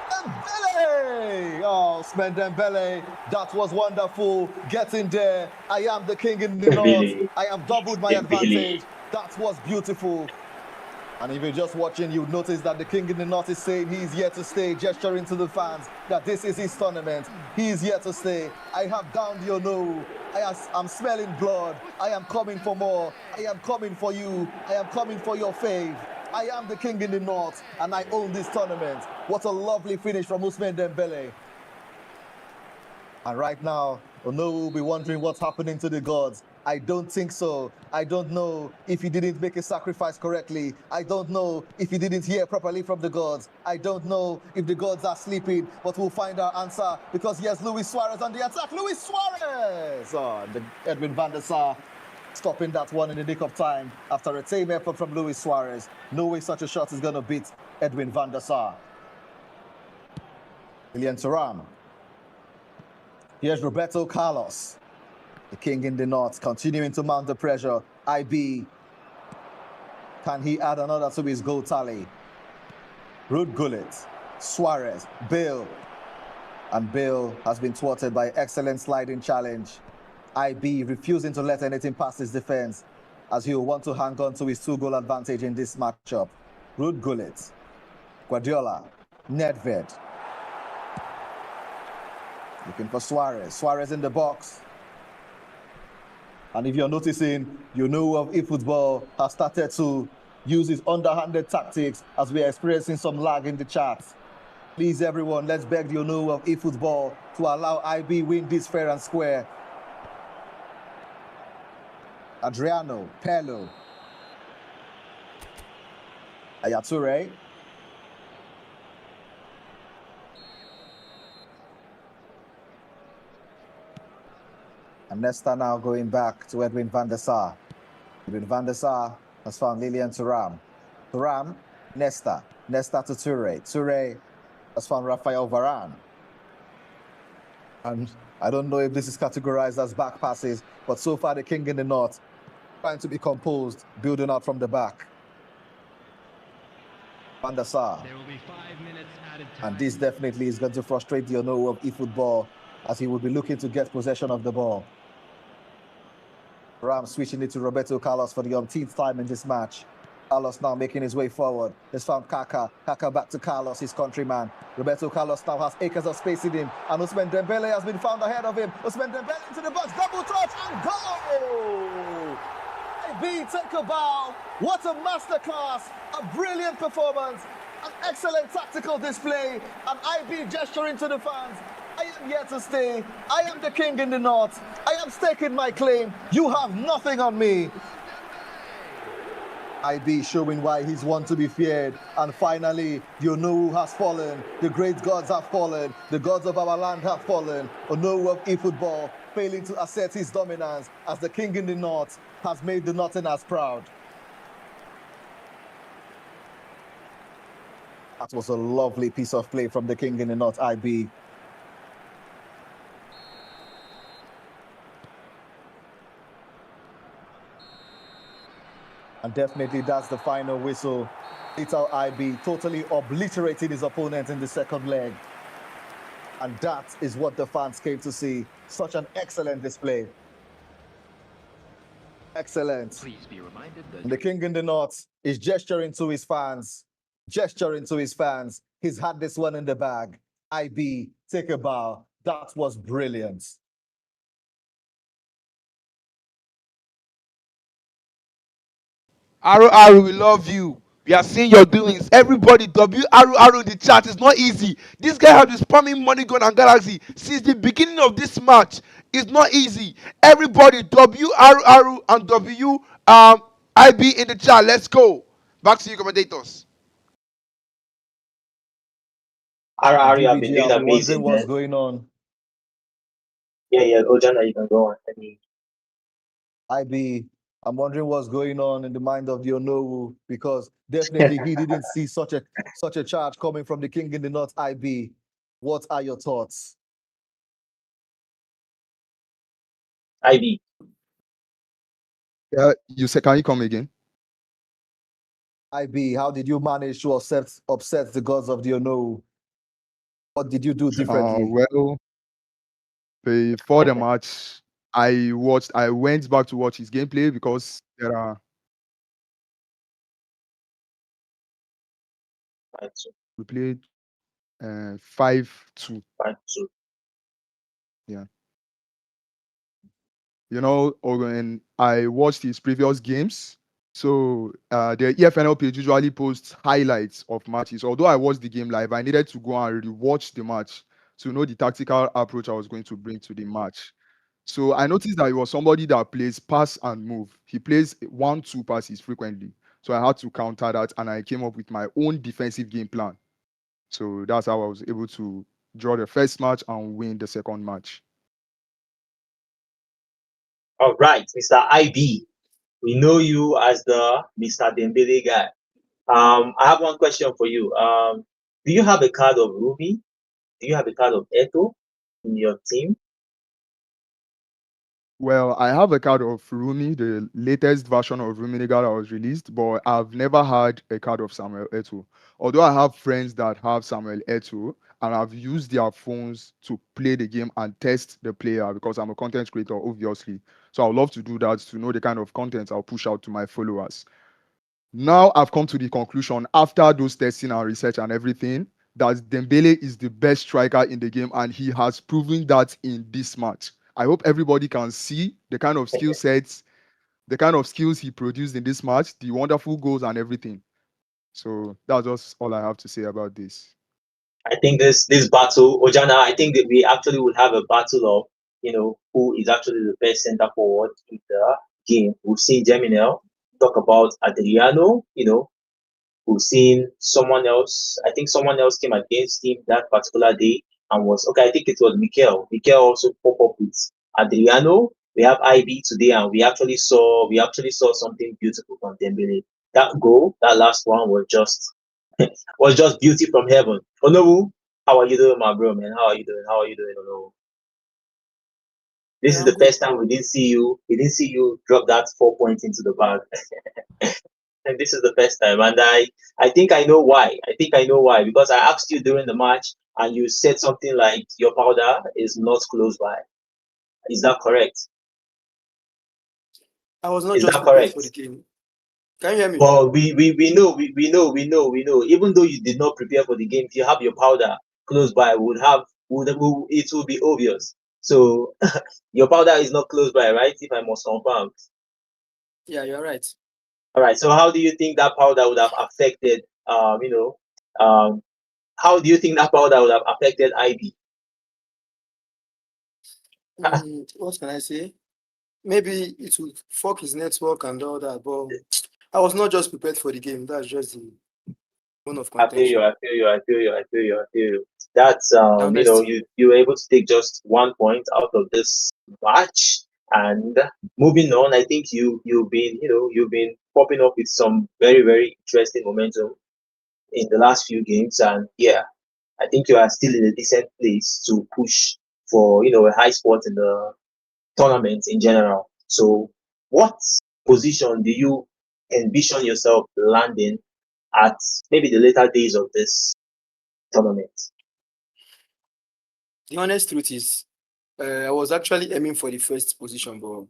Dembele! Oh, Ousmane Dembele. That was wonderful. Getting there. I am the king in the north. I have doubled my advantage. That was beautiful. And if you're just watching, you'll notice that the king in the north is saying he's here to stay, gesturing to the fans that this is his tournament. He is here to stay. I have downed the Onowu. I'm smelling blood. I am coming for more. I am coming for you. I am coming for your fave. I am the king in the north, and I own this tournament. What a lovely finish from Ousmane Dembele. And right now, Onowu will be wondering what's happening to the gods. I don't think so. I don't know if he didn't make a sacrifice correctly. I don't know if he didn't hear properly from the gods. I don't know if the gods are sleeping, but we'll find our answer because here's Luis Suarez on the attack. Luis Suarez! Oh, Edwin van der Sar stopping that one in the nick of time after a tame effort from Luis Suarez. No way such a shot is going to beat Edwin van der Sar. William Thuram. Here's Roberto Carlos. The king in the north continuing to mount the pressure. IBee. Can he add another to his goal tally? Ruud Gullit, Suarez, Bale. And Bale has been thwarted by excellent sliding challenge. IBee refusing to let anything past his defense as he will want to hang on to his 2-goal advantage in this matchup. Ruud Gullit, Guardiola, Nedved. Looking for Suarez. Suarez in the box. And if you're noticing, you know of eFootball has started to use his underhanded tactics as we are experiencing some lag in the chat. Please, everyone, let's beg the Onowu of eFootball to allow IBee win this fair and square. Adriano, Pello. Yaya Toure. And Nesta now going back to Edwin van der Sar. Edwin van der Sar has found Lilian Thuram. Thuram, Nesta. Nesta to Toure. Toure has found Rafael Varane. And I don't know if this is categorized as back passes, but so far the king in the north trying to be composed, building out from the back. Van der Sar. There will be 5 minutes added time. And this definitely is going to frustrate the Onowu of eFootball as he will be looking to get possession of the ball. Ram switching it to Roberto Carlos for the umpteenth time in this match. Carlos now making his way forward. He's found Kaka. Kaka back to Carlos, his countryman. Roberto Carlos now has acres of space in him. And Ousmane Dembele has been found ahead of him. Ousmane Dembele into the box. Double touch and goal! IBee, take a bow. What a masterclass. A brilliant performance. An excellent tactical display. An IBee gesturing to the fans. I am here to stay. I am the king in the north. I am staking my claim. You have nothing on me. IBee showing why he's one to be feared. And finally, the Onowu has fallen. The great gods have fallen. The gods of our land have fallen. Onowu of eFootball failing to assert his dominance as the king in the north has made the Northerners proud. That was a lovely piece of play from the king in the north, IBee. And definitely that's the final whistle. Little IBee totally obliterating his opponent in the second leg. And that is what the fans came to see. Such an excellent display. Excellent. Please be reminded that And the king in the north is gesturing to his fans. Gesturing to his fans. He's had this one in the bag. IBee, take a bow. That was brilliant. Aru, we love you. We are seeing your doings. Everybody, Aru in the chat. It's not easy. This guy has been spamming Money Gun and Galaxy since the beginning of this match. It's not easy. Everybody, Aru and IBee in the chat. Let's go. Back to you, commentators. Ari, have been DBG, doing I'll be wondering amazing, what's man. going on. Yeah, Ojana, you can go on. IBee, I'm wondering what's going on in the mind of the Onowu, because definitely he didn't see such a charge coming from the king in the north, IBee. What are your thoughts? IBee. Yeah, you said, can you come again? IBee, how did you manage to upset the gods of the Onowu? What did you do differently? Well, before the match, I went back to watch his gameplay because we played 5-2. 5-2. Yeah. You know, when I watched his previous games, so the EFNL page usually posts highlights of matches. Although I watched the game live, I needed to go and rewatch the match to know the tactical approach I was going to bring to the match. So I noticed that he was somebody that plays pass and move. He plays 1-2 passes frequently. So I had to counter that, and I came up with my own defensive game plan. So that's how I was able to draw the first match and win the second match. All right, Mr. IBee. We know you as the Mr. Dembele guy. I have one question for you. Do you have a card of Ruby? Do you have a card of Eto in your team? Well, I have a card of Rooney, the latest version of Rooney that was released, but I've never had a card of Samuel Eto'o. Although I have friends that have Samuel Eto'o, and I've used their phones to play the game and test the player because I'm a content creator, obviously. So I would love to do that to know the kind of content I'll push out to my followers. Now I've come to the conclusion after those testing and research and everything that Dembele is the best striker in the game, and he has proven that in this match. I hope everybody can see the kind of skill sets, the kind of skills he produced in this match, the wonderful goals and everything. So that's just all I have to say about this. I think this battle, Ojana, I think that we actually would have a battle of, who is actually the best center forward in the game. We've seen Geminel talk about Adriano, we've seen someone else. I think someone else came against him that particular day and was okay. I think it was Mikel. Mikel also pop up with Adriano. We have IBee today, and we actually saw something beautiful from Dembele. That goal, that last one was just beauty from heaven. Onowu, how are you doing, my bro, man? How are you doing, Onowu? This is the first time we didn't see you drop that 4 points into the bag. And this is the first time, and I think I know why. Because I asked you during the match, and you said something like your powder is not close by. Is that correct? I was not Is just that prepared correct? for the game. Can you hear me? But we know. Even though you did not prepare for the game, if you have your powder close by, it will be obvious. So your powder is not close by, right? If I must confirm. Yeah, you're right. All right. So how do you think that powder would have affected, how do you think that powder would have affected IB? What can I say? Maybe it will fuck his network and all that, but I was not just prepared for the game. That's just the bone of I feel you. contention. I feel you. I feel you. I feel you. I feel you. That's Now let's you were able to take just 1 point out of this match, and moving on. I think you've been popping up with some very very interesting momentum in the last few games, and yeah, I think you are still in a decent place to push for a high spot in the tournament in general. So, what position do you envision yourself landing at maybe the later days of this tournament? the honest truth is, I was actually aiming for the first position, but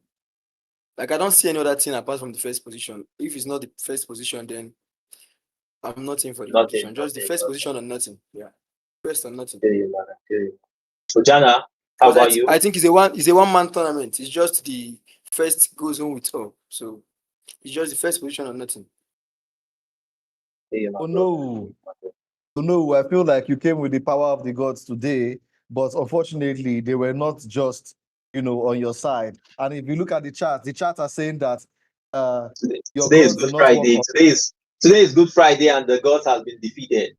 like I don't see any other thing apart from the first position. If it's not the first position, then I'm not in for the Nothing, competition. Just the nothing, first nothing. position or nothing. Yeah, first or nothing. I feel you, man. I feel you. So, Jana, how Because about I you? think it's a one man tournament. It's just the first goes on with all. So it's just the first position or nothing. Feel you, my Oh brother. Feel no, you, my brother. oh no, I feel like you came with the power of the gods today, but unfortunately, they were not just, on your side. And if you look at the charts are saying that uh, Today, your today is gods do Good not work Friday. on. Today is Good Friday, and the gods has been defeated.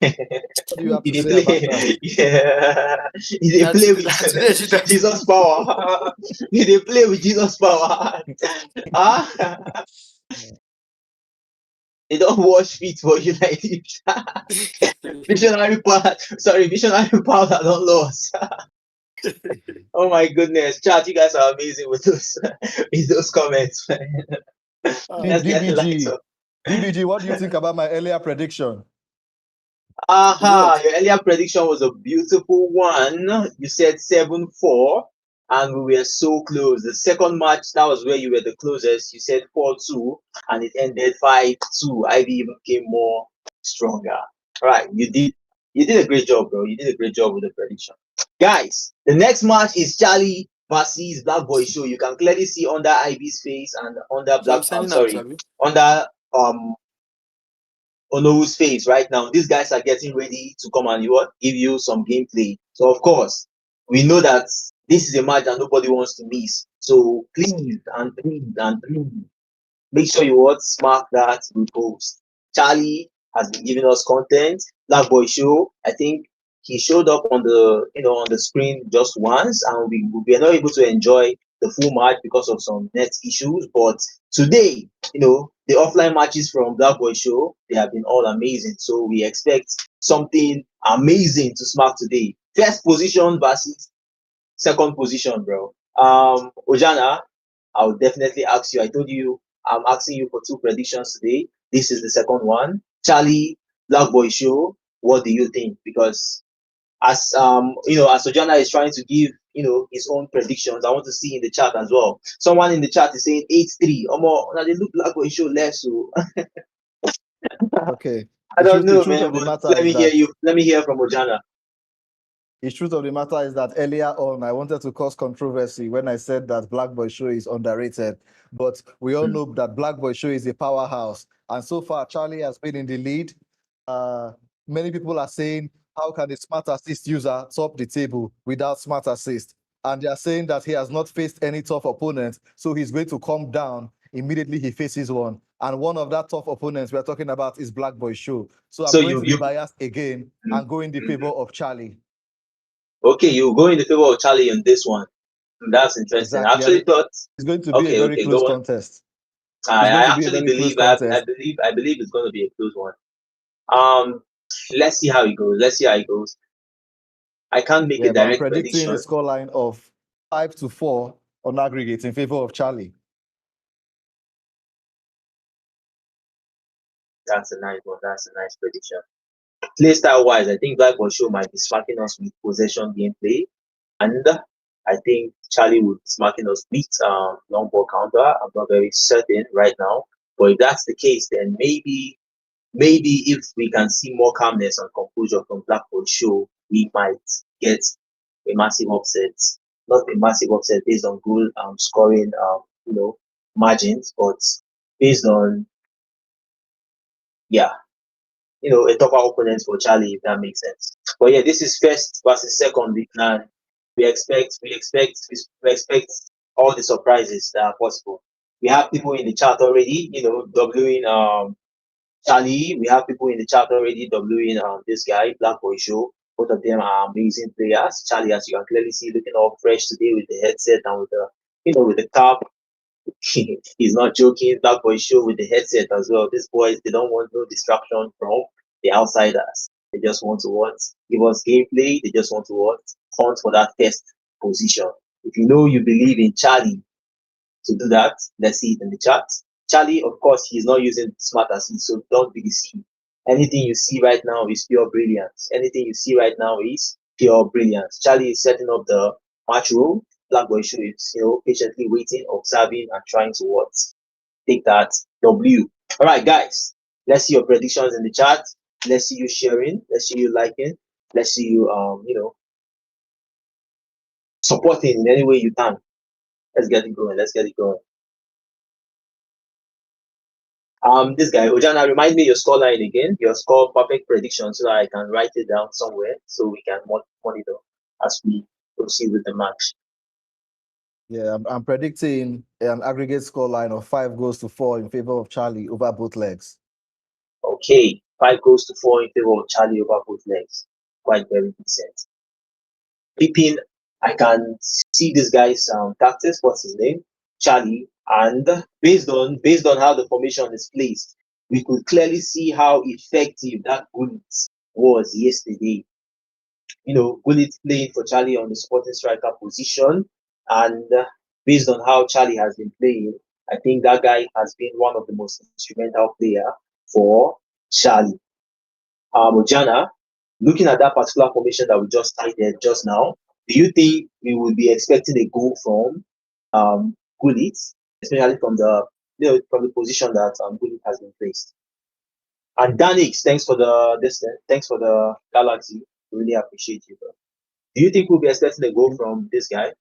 What do you have He to dey say about play, that? yeah. He dey That's play today. with Today she does. Jesus power. He dey play with Jesus power. Ah, they don't wash feet for you like this. Missionary power don't lose. Oh my goodness, chat, you guys are amazing with those with those comments. Let's get the lights DBG, up. DBG, what do you think about my earlier prediction? What? Aha, your earlier prediction was a beautiful one. You said 7-4, and we were so close. The second match, that was where you were the closest. You said 4-2, and it ended 5-2. IB even came more stronger. All right, you did a great job, bro. You did a great job with the prediction. Guys, the next match is Charlie versus Black Boy Show. You can clearly see under IB's face and under So I'm signing out, Abby. under Onowu's face right now. These guys are getting ready to come and give you some gameplay. So of course, we know that this is a match that nobody wants to miss. So please and please and please make sure you mark that repost. Charlie has been giving us content. Black Boy Show, I think he showed up on the screen just once, and we were not able to enjoy the full match because of some net issues. But today, the offline matches from Black Boy Show, they have been all amazing. So we expect something amazing to smack today. First position versus second position, bro. Ojana, I'll definitely ask you. I told you I'm asking you for two predictions today. This is the second one. Charlie, Black Boy Show. What do you think? Because as Ojana is trying to give his own predictions, I want to see in the chat as well. Someone in the chat is saying 8-3. Omo, now they look Black Boy Show less. So Okay. I don't The know, truth man. of the But matter let is me hear that you. Let me hear from Ojana. the truth of the matter is that earlier on, I wanted to cause controversy when I said that Black Boy Show is underrated. But we all know that Black Boy Show is a powerhouse. And so far, Charlie has been in the lead. Uh, Many people are saying, how can a smart assist user top the table without smart assist? And they are saying that he has not faced any tough opponents, so he's going to come down immediately he faces one. And one of that tough opponents we're talking about is Black Boy Show. So So I'm going you to be you biased again and go in the favor of Charlie. okay? You go in the favor of Charlie on this one. That's interesting. I Exactly. And actually thought, it's going to be a okay, very okay, close go on. contest. I, It's going I to be a actually very close believe I contest. believe I believe it's going to be a close one. Um, let's see how it goes. Let's see how it goes. I can't make a Yeah, but I'm direct predicting a prediction. scoreline of 5-4 on aggregate in favor of Charlie. That's a nice one. That's a nice prediction. Playstyle wise, I think Black Ball Show might be smacking us with possession gameplay, and I think Charlie would be smacking us with long ball counter. I'm not very certain right now. But if that's the case, then maybe if we can see more calmness and composure from Blackpool show, we might get a massive upset. Not a massive upset based on goal scoring margins, but based on yeah, a tougher opponent for Charlie, if that makes sense. But yeah, this is first versus second. We expect all the surprises that are possible. We have people in the chat already, Wing Charlie. We have people in the chat already Wing this guy, Black Boy Show. Both of them are amazing players. Charlie, as you can clearly see, looking all fresh today with the headset and with the cap. He's not joking. Black Boy Show with the headset as well. These boys, they don't want no distraction from the outsiders. They just want to give us gameplay. They just want to hunt for that first position. If you believe in Charlie to do that, let's see it in the chat. Charlie, of course, he's not using smart assist, so don't be deceived. Anything you see right now is pure brilliance. Anything you see right now is pure brilliance. Charlie is setting up the match room. Black Boy Show is, patiently waiting, observing, and trying to take that W. All right, guys, let's see your predictions in the chat. Let's see you sharing. Let's see you liking. Let's see you, supporting in any way you can. Let's get it going. Let's get it going. This guy, Ojana, remind me your score line again, your score perfect prediction, so that I can write it down somewhere so we can monitor as we proceed with the match. Yeah, I'm predicting an aggregate score line of 5-4 in favor of Charlie over both legs. Okay, 5-4 in favor of Charlie over both legs. Quite very decent. Pippin, I can see this guy's tactics. What's his name? Charlie. And based on how the formation is placed, we could clearly see how effective that Gullit was yesterday. Gullit playing for Charlie on the supporting striker position, and based on how Charlie has been playing, I think that guy has been one of the most instrumental player for Charlie. Ojana, looking at that particular formation that we just cited just now, do you think we would be expecting a goal from Gullit, especially from the position that Gullit has been placed? And Danix, thanks for the Galaxy. Really appreciate you, bro. Do you think we'll be expecting a goal from this guy?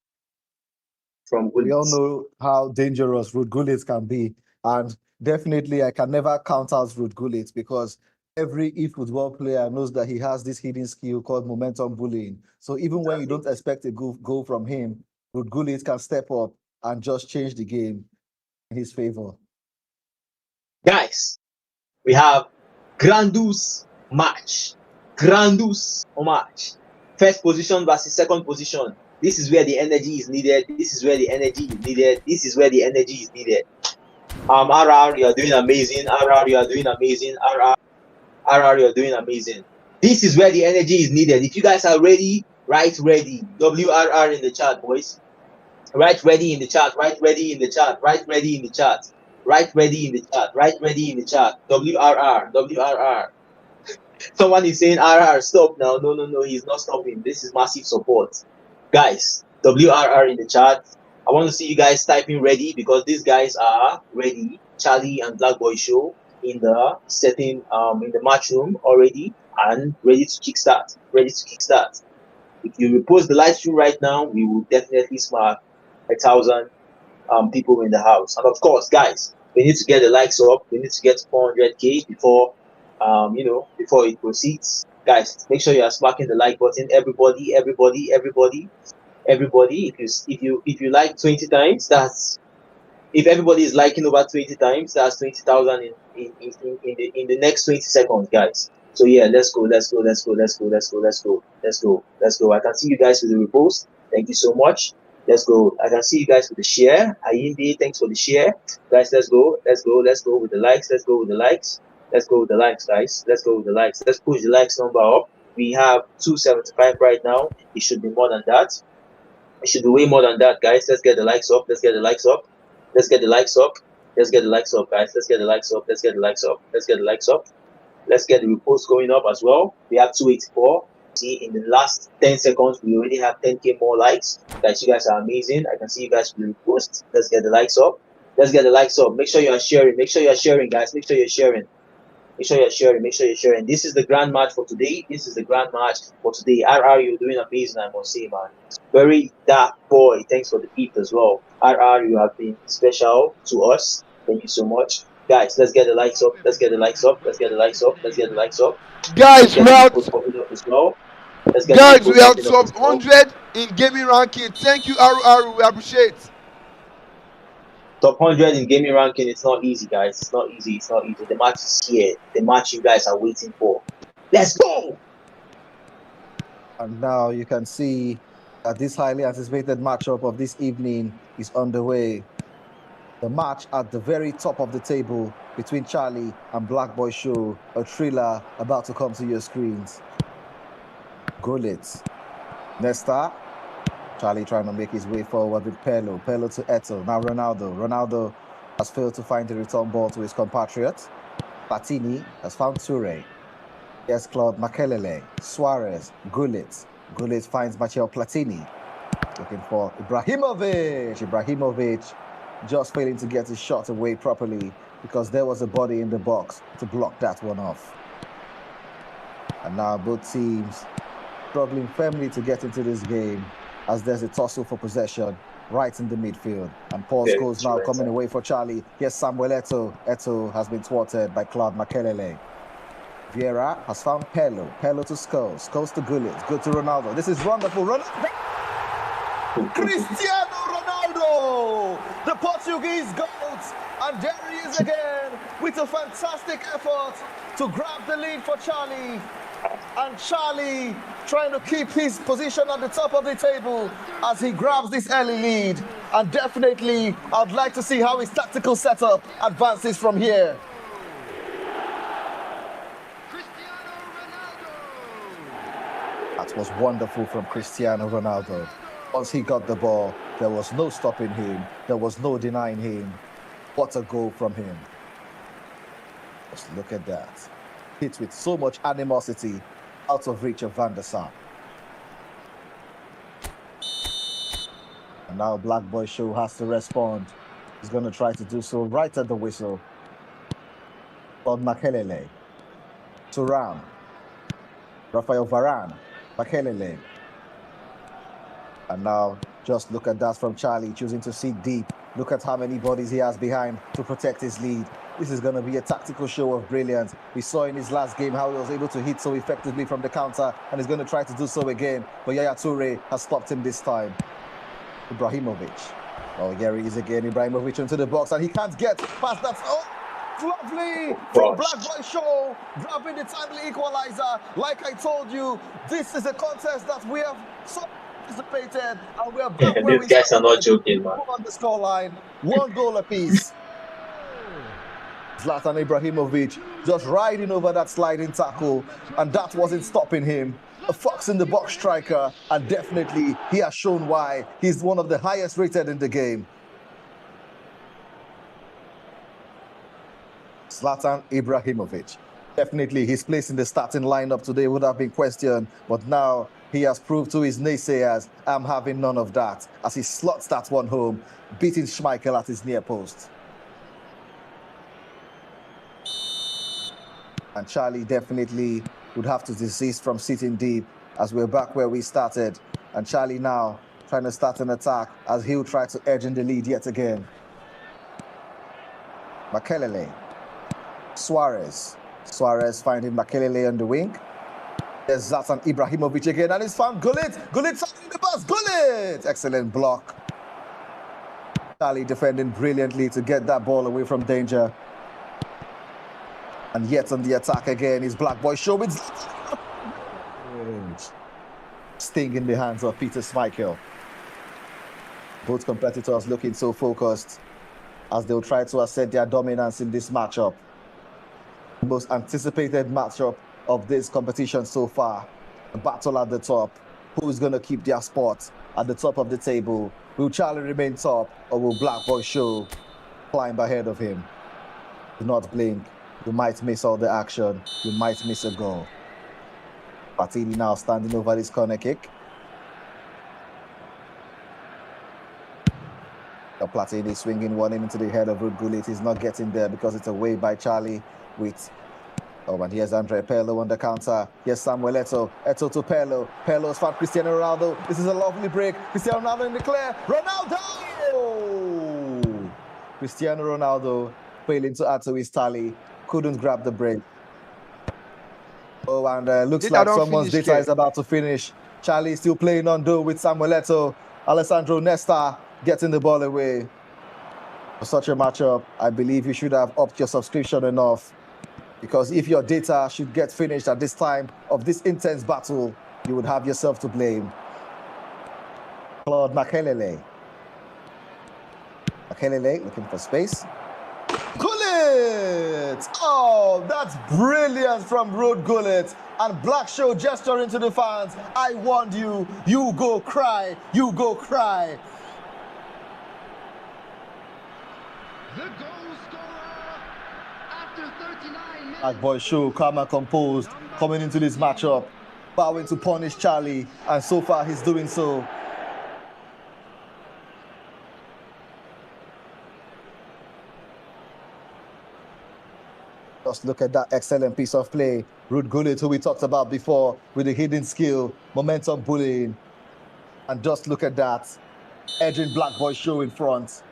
From Gullit? We all know how dangerous Ruud Gullit can be, and definitely I can never count out Ruud Gullit, because every football player knows that he has this hidden skill called momentum bullying. So even when you don't expect a goal from him, Ruud Gullit can step up and just change the game in his favor. Guys, we have Grandus match. Grandus match. First position versus second position. This is where the energy is needed. This is where the energy is needed. This is where the energy is needed. RR, you are doing amazing. RR, you are doing amazing. RR, you are doing amazing. This is where the energy is needed. If you guys are ready, write ready. WRR in the chat, boys. Write ready in the chat. Write ready in the chat. Write ready in the chat. Write ready in the chat. Write ready in the chat. WRR. WRR. Someone is saying RR, stop now. No, he's not stopping. This is massive support. Guys, WRR in the chat. I want to see you guys typing ready, because these guys are ready. Charlie and Black Boy Show in the setting, in the match room already, and ready to kickstart. Ready to kickstart. If you repost the live stream right now, we will definitely smack 1,000 people in the house. And of course, guys, we need to get the likes up. We need to get 400k before before it proceeds. Guys, make sure you are smacking the like button. Everybody. If you like 20 times, that's, if everybody is liking over 20 times, that's 20,000 in the next 20 seconds, guys. So yeah, let's go. I can see you guys with the repost. Thank you so much. Let's go. I can see you guys with the share. IBee, thanks for the share. Guys, let's go with the likes. Let's go with the likes, guys. Let's go with the likes. Let's push the likes number up. We have 275 right now. It should be more than that. It should be way more than that, guys. Let's get the likes up. Let's get the likes up, guys. Let's get the likes up. Let's get the likes up. Let's get the repost going up as well. We have 284. See, in the last 10 seconds, we already have 10k more likes. Guys, you guys are amazing. I can see you guys with the repost. Let's get the likes up. Let's get the likes up. Make sure you are sharing. Make sure you are sharing, guys. Make sure you're sharing. Make sure you're sharing. Make sure you're sharing. This is the grand match for today. This is the grand match for today. RR, you're doing amazing, I must say, man. Very dark boy. Thanks for the gift as well. RR, you have been special to us. Thank you so much. Guys, let's get the likes up. Let's get the likes up. Let's get the likes up. Let's get the likes up. Let's Guys, get the input popping up as well. Let's get the input we are popping up top as well. 100 in gaming ranking. Thank you, Aru. We appreciate. Top 100 in gaming ranking, it's not easy, guys. It's not easy. It's not easy. The match is here. The match you guys are waiting for. Let's go! And now you can see that this highly anticipated matchup of this evening is underway. The match at the very top of the table between Charlie and Black Boy Show, a thriller about to come to your screens. Gullit. Nesta. Charlie trying to make his way forward with Pello. Pello to Eto. Now Ronaldo. Ronaldo has failed to find the return ball to his compatriot. Platini has found Toure. Yes, Claude Makelele. Suarez. Gullit. Gullit finds Matteo Platini. Looking for Ibrahimovic. Ibrahimovic just failing to get his shot away properly because there was a body in the box to block that one off. And now both teams struggling firmly to get into this game as there's a tussle for possession right in the midfield. And Paul Scholes now coming away for Charlie. Yes, Samuel Eto'o. Eto'o has been thwarted by Claude Makelele. Vieira has found Pello. Pello to Scholes. Scholes to Gullit. Good to Ronaldo. This is wonderful. Ronaldo! Cristiano Ronaldo! The Portuguese goat! And there he is again with a fantastic effort to grab the lead for Charlie. And Charlie trying to keep his position at the top of the table as he grabs this early lead. And definitely, I'd like to see how his tactical setup advances from here. That was wonderful from Cristiano Ronaldo. Once he got the ball, there was no stopping him. There was no denying him. What a goal from him. Just look at that. Hit with so much animosity out of reach of Van der Sar. And now Black Boy Show has to respond. He's going to try to do so right at the whistle. On Makelele. Thuram. Rafael Varane. Makelele. And now, just look at that from Charlie, choosing to sit deep. Look at how many bodies he has behind to protect his lead. This is going to be a tactical show of brilliance. We saw in his last game how he was able to hit so effectively from the counter, and he's going to try to do so again. But Yaya Toure has stopped him this time. Ibrahimovic. Oh, here he is again. Ibrahimovic into the box, and he can't get past that. Oh, lovely from Black Boy Show, grabbing the timely equalizer. Like I told you, this is a contest that we have so anticipated, and we are back where these guys are not joking, man. On the scoreline, 1 goal apiece. Zlatan Ibrahimovic just riding over that sliding tackle, and that wasn't stopping him. A fox in the box striker, and definitely he has shown why he's one of the highest rated in the game. Zlatan Ibrahimovic. Definitely his place in the starting lineup today would have been questioned, but now he has proved to his naysayers, I'm having none of that, as he slots that one home, beating Schmeichel at his near post. And Charlie definitely would have to desist from sitting deep, as we're back where we started. And Charlie now trying to start an attack as he'll try to edge in the lead yet again. Makelele. Suarez. Suarez finding Makelele on the wing. There's Zlatan Ibrahimovic again, and he's found Gullit. Gullit in the bus. Gullit! Excellent block. Charlie defending brilliantly to get that ball away from danger. And yet on the attack again is Black Boy Show with sting in the hands of Peter Schmeichel. Both competitors looking so focused as they'll try to assert their dominance in this matchup. The most anticipated matchup of this competition so far. A battle at the top. Who is going to keep their spot at the top of the table? Will Charlie remain top, or will Black Boy Show climb ahead of him? Do not blink. You might miss all the action. You might miss a goal. Platini now standing over this corner kick. Platini swinging one into the head of Ruud Gullit. He's not getting there because it's away by Charlie with... Oh, and here's Andre Pirlo on the counter. Here's Samuel Eto'o. Eto'o to Pirlo. Pirlo's found Cristiano Ronaldo. This is a lovely break. Cristiano Ronaldo in the clear. Ronaldo! Cristiano Ronaldo failing to add to his tally. Couldn't grab the break. Oh, and looks Data like don't someone's finish, data Ke. is about to finish. Charlie still playing on though with Samuel Eto'o. Alessandro Nesta getting the ball away. For such a matchup, I believe you should have upped your subscription enough. Because if your data should get finished at this time of this intense battle, you would have yourself to blame. Claude Makelele. Makelele looking for space. Gullit! Oh, that's brilliant from Ruud Gullit. And Black Show gesturing to the fans. I warned you. You go cry. You go cry. The goal scorer after 39 minutes. Black Boy Show, calm and composed, coming into this matchup, vowing to punish Charlie. And so far, he's doing so. Just look at that excellent piece of play. Ruud Gullit, who we talked about before, with the hidden skill, momentum bullying. And just look at that. Edging Black Boy Show in front.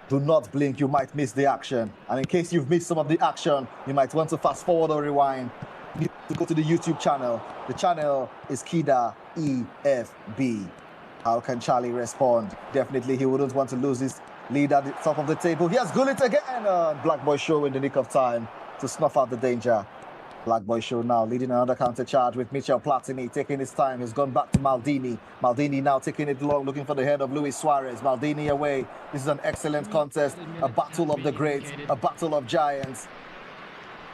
Do not blink, you might miss the action. And in case you've missed some of the action, you might want to fast forward or rewind. You need to go to the YouTube channel. The channel is Kida EFB. How can Charlie respond? Definitely he wouldn't want to lose his lead at the top of the table. Here's Gullit again. Black Boy Show in the nick of time to snuff out the danger. Black Boy Show now leading another counter charge with Michel Platini taking his time. He's gone back to Maldini. Maldini now taking it long, looking for the head of Luis Suarez. Maldini away. This is an excellent contest. A battle of the greats, a battle of giants.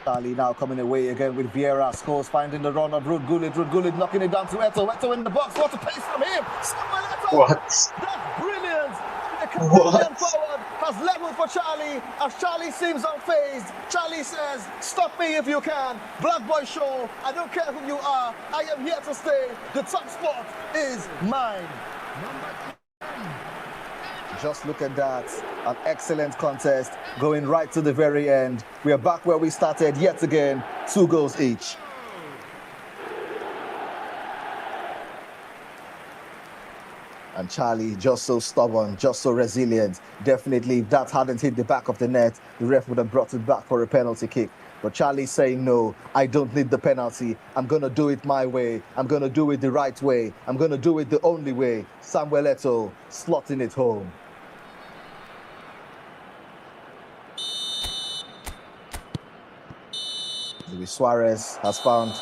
Charlie now coming away again with Vieira. Scores finding the run of Ruud Gullit. Ruud Gullit knocking it down to Eto'o. Eto'o in the box. What a pace from him. Samuel Eto'o. What? That's brilliant. The What? Canadian forward has leveled for Charlie as Charlie seems unfazed. Charlie says, stop me if you can. Black Boy Show, I don't care who you are. I am here to stay. The top spot is mine. Just look at that. An excellent contest going right to the very end. We are back where we started yet again. 2 goals each. And Charlie, just so stubborn, just so resilient. Definitely, if that hadn't hit the back of the net, the ref would have brought it back for a penalty kick. But Charlie's saying, no, I don't need the penalty. I'm going to do it my way. I'm going to do it the right way. I'm going to do it the only way. Samuel Eto'o slotting it home. Luis Suarez has found...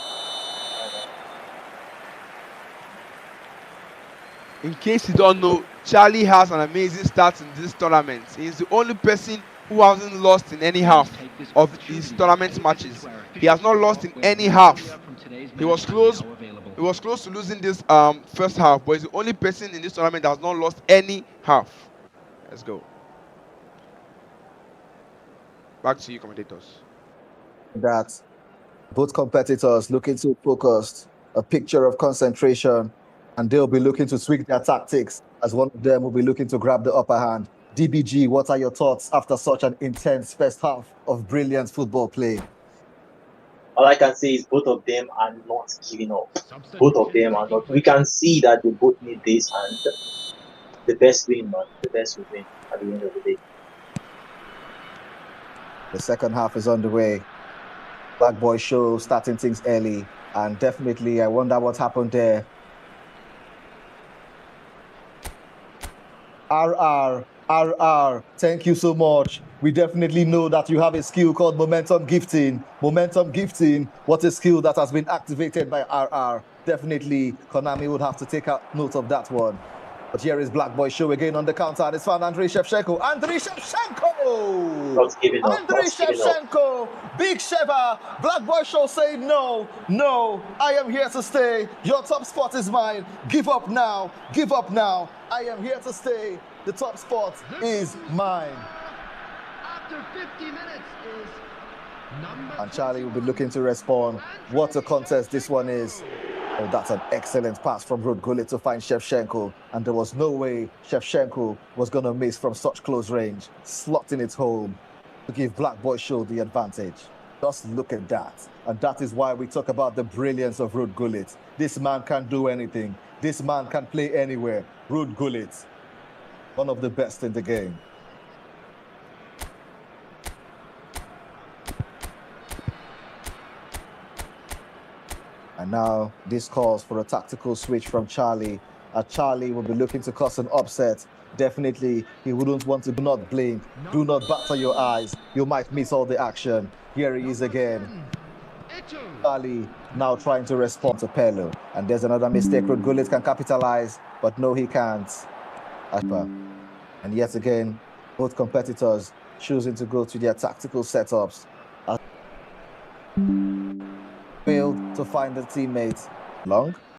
In case you don't know, Charlie has an amazing start in this tournament. He's the only person who hasn't lost in any half of his tournament matches. He has not lost in any half. He was close. He was close to losing this first half, but he's the only person in this tournament that has not lost any half. Let's go. Back to you, commentators. That both competitors looking to focus, a picture of concentration, and they'll be looking to tweak their tactics as one of them will be looking to grab the upper hand. DBG, what are your thoughts after such an intense first half of brilliant football play? All I can say is both of them are not giving up. Both of them are not. We can see that they both need this, and the best win, man. The best will win at the end of the day. The second half is underway. Black Boy Show starting things early, and definitely I wonder what happened there. RR, thank you so much. We definitely know that you have a skill called momentum gifting. Momentum gifting, what a skill that has been activated by RR. Definitely, Konami would have to take note of that one. But here is Black Boy Show again on the counter, and it's found Andriy Shevchenko. Andriy Shevchenko! Not giving up. Andriy Not giving up. Shevchenko! Big Sheva! Black Boy Show saying no, no, I am here to stay. Your top spot is mine. Give up now. Give up now. I am here to stay. The top spot is mine. After 50 minutes is number And Charlie will be looking to respond. What a contest this one is. Oh, that's an excellent pass from Ruud Gullit to find Shevchenko, and there was no way Shevchenko was going to miss from such close range, slotting it home to give Black Boy Show the advantage. Just look at that. And that is why we talk about the brilliance of Ruud Gullit. This man can do anything. This man can play anywhere. Ruud Gullit, one of the best in the game. And now this calls for a tactical switch from Charlie. Charlie will be looking to cause an upset. Definitely, he wouldn't want to. Do not blink. Do not batter your eyes. You might miss all the action. Here he is again. Charlie now trying to respond to Pelo. And there's another mistake Ruud Gullit can capitalize, but no, he can't. And yet again, both competitors choosing to go to their tactical setups. Failed to find the teammate. Long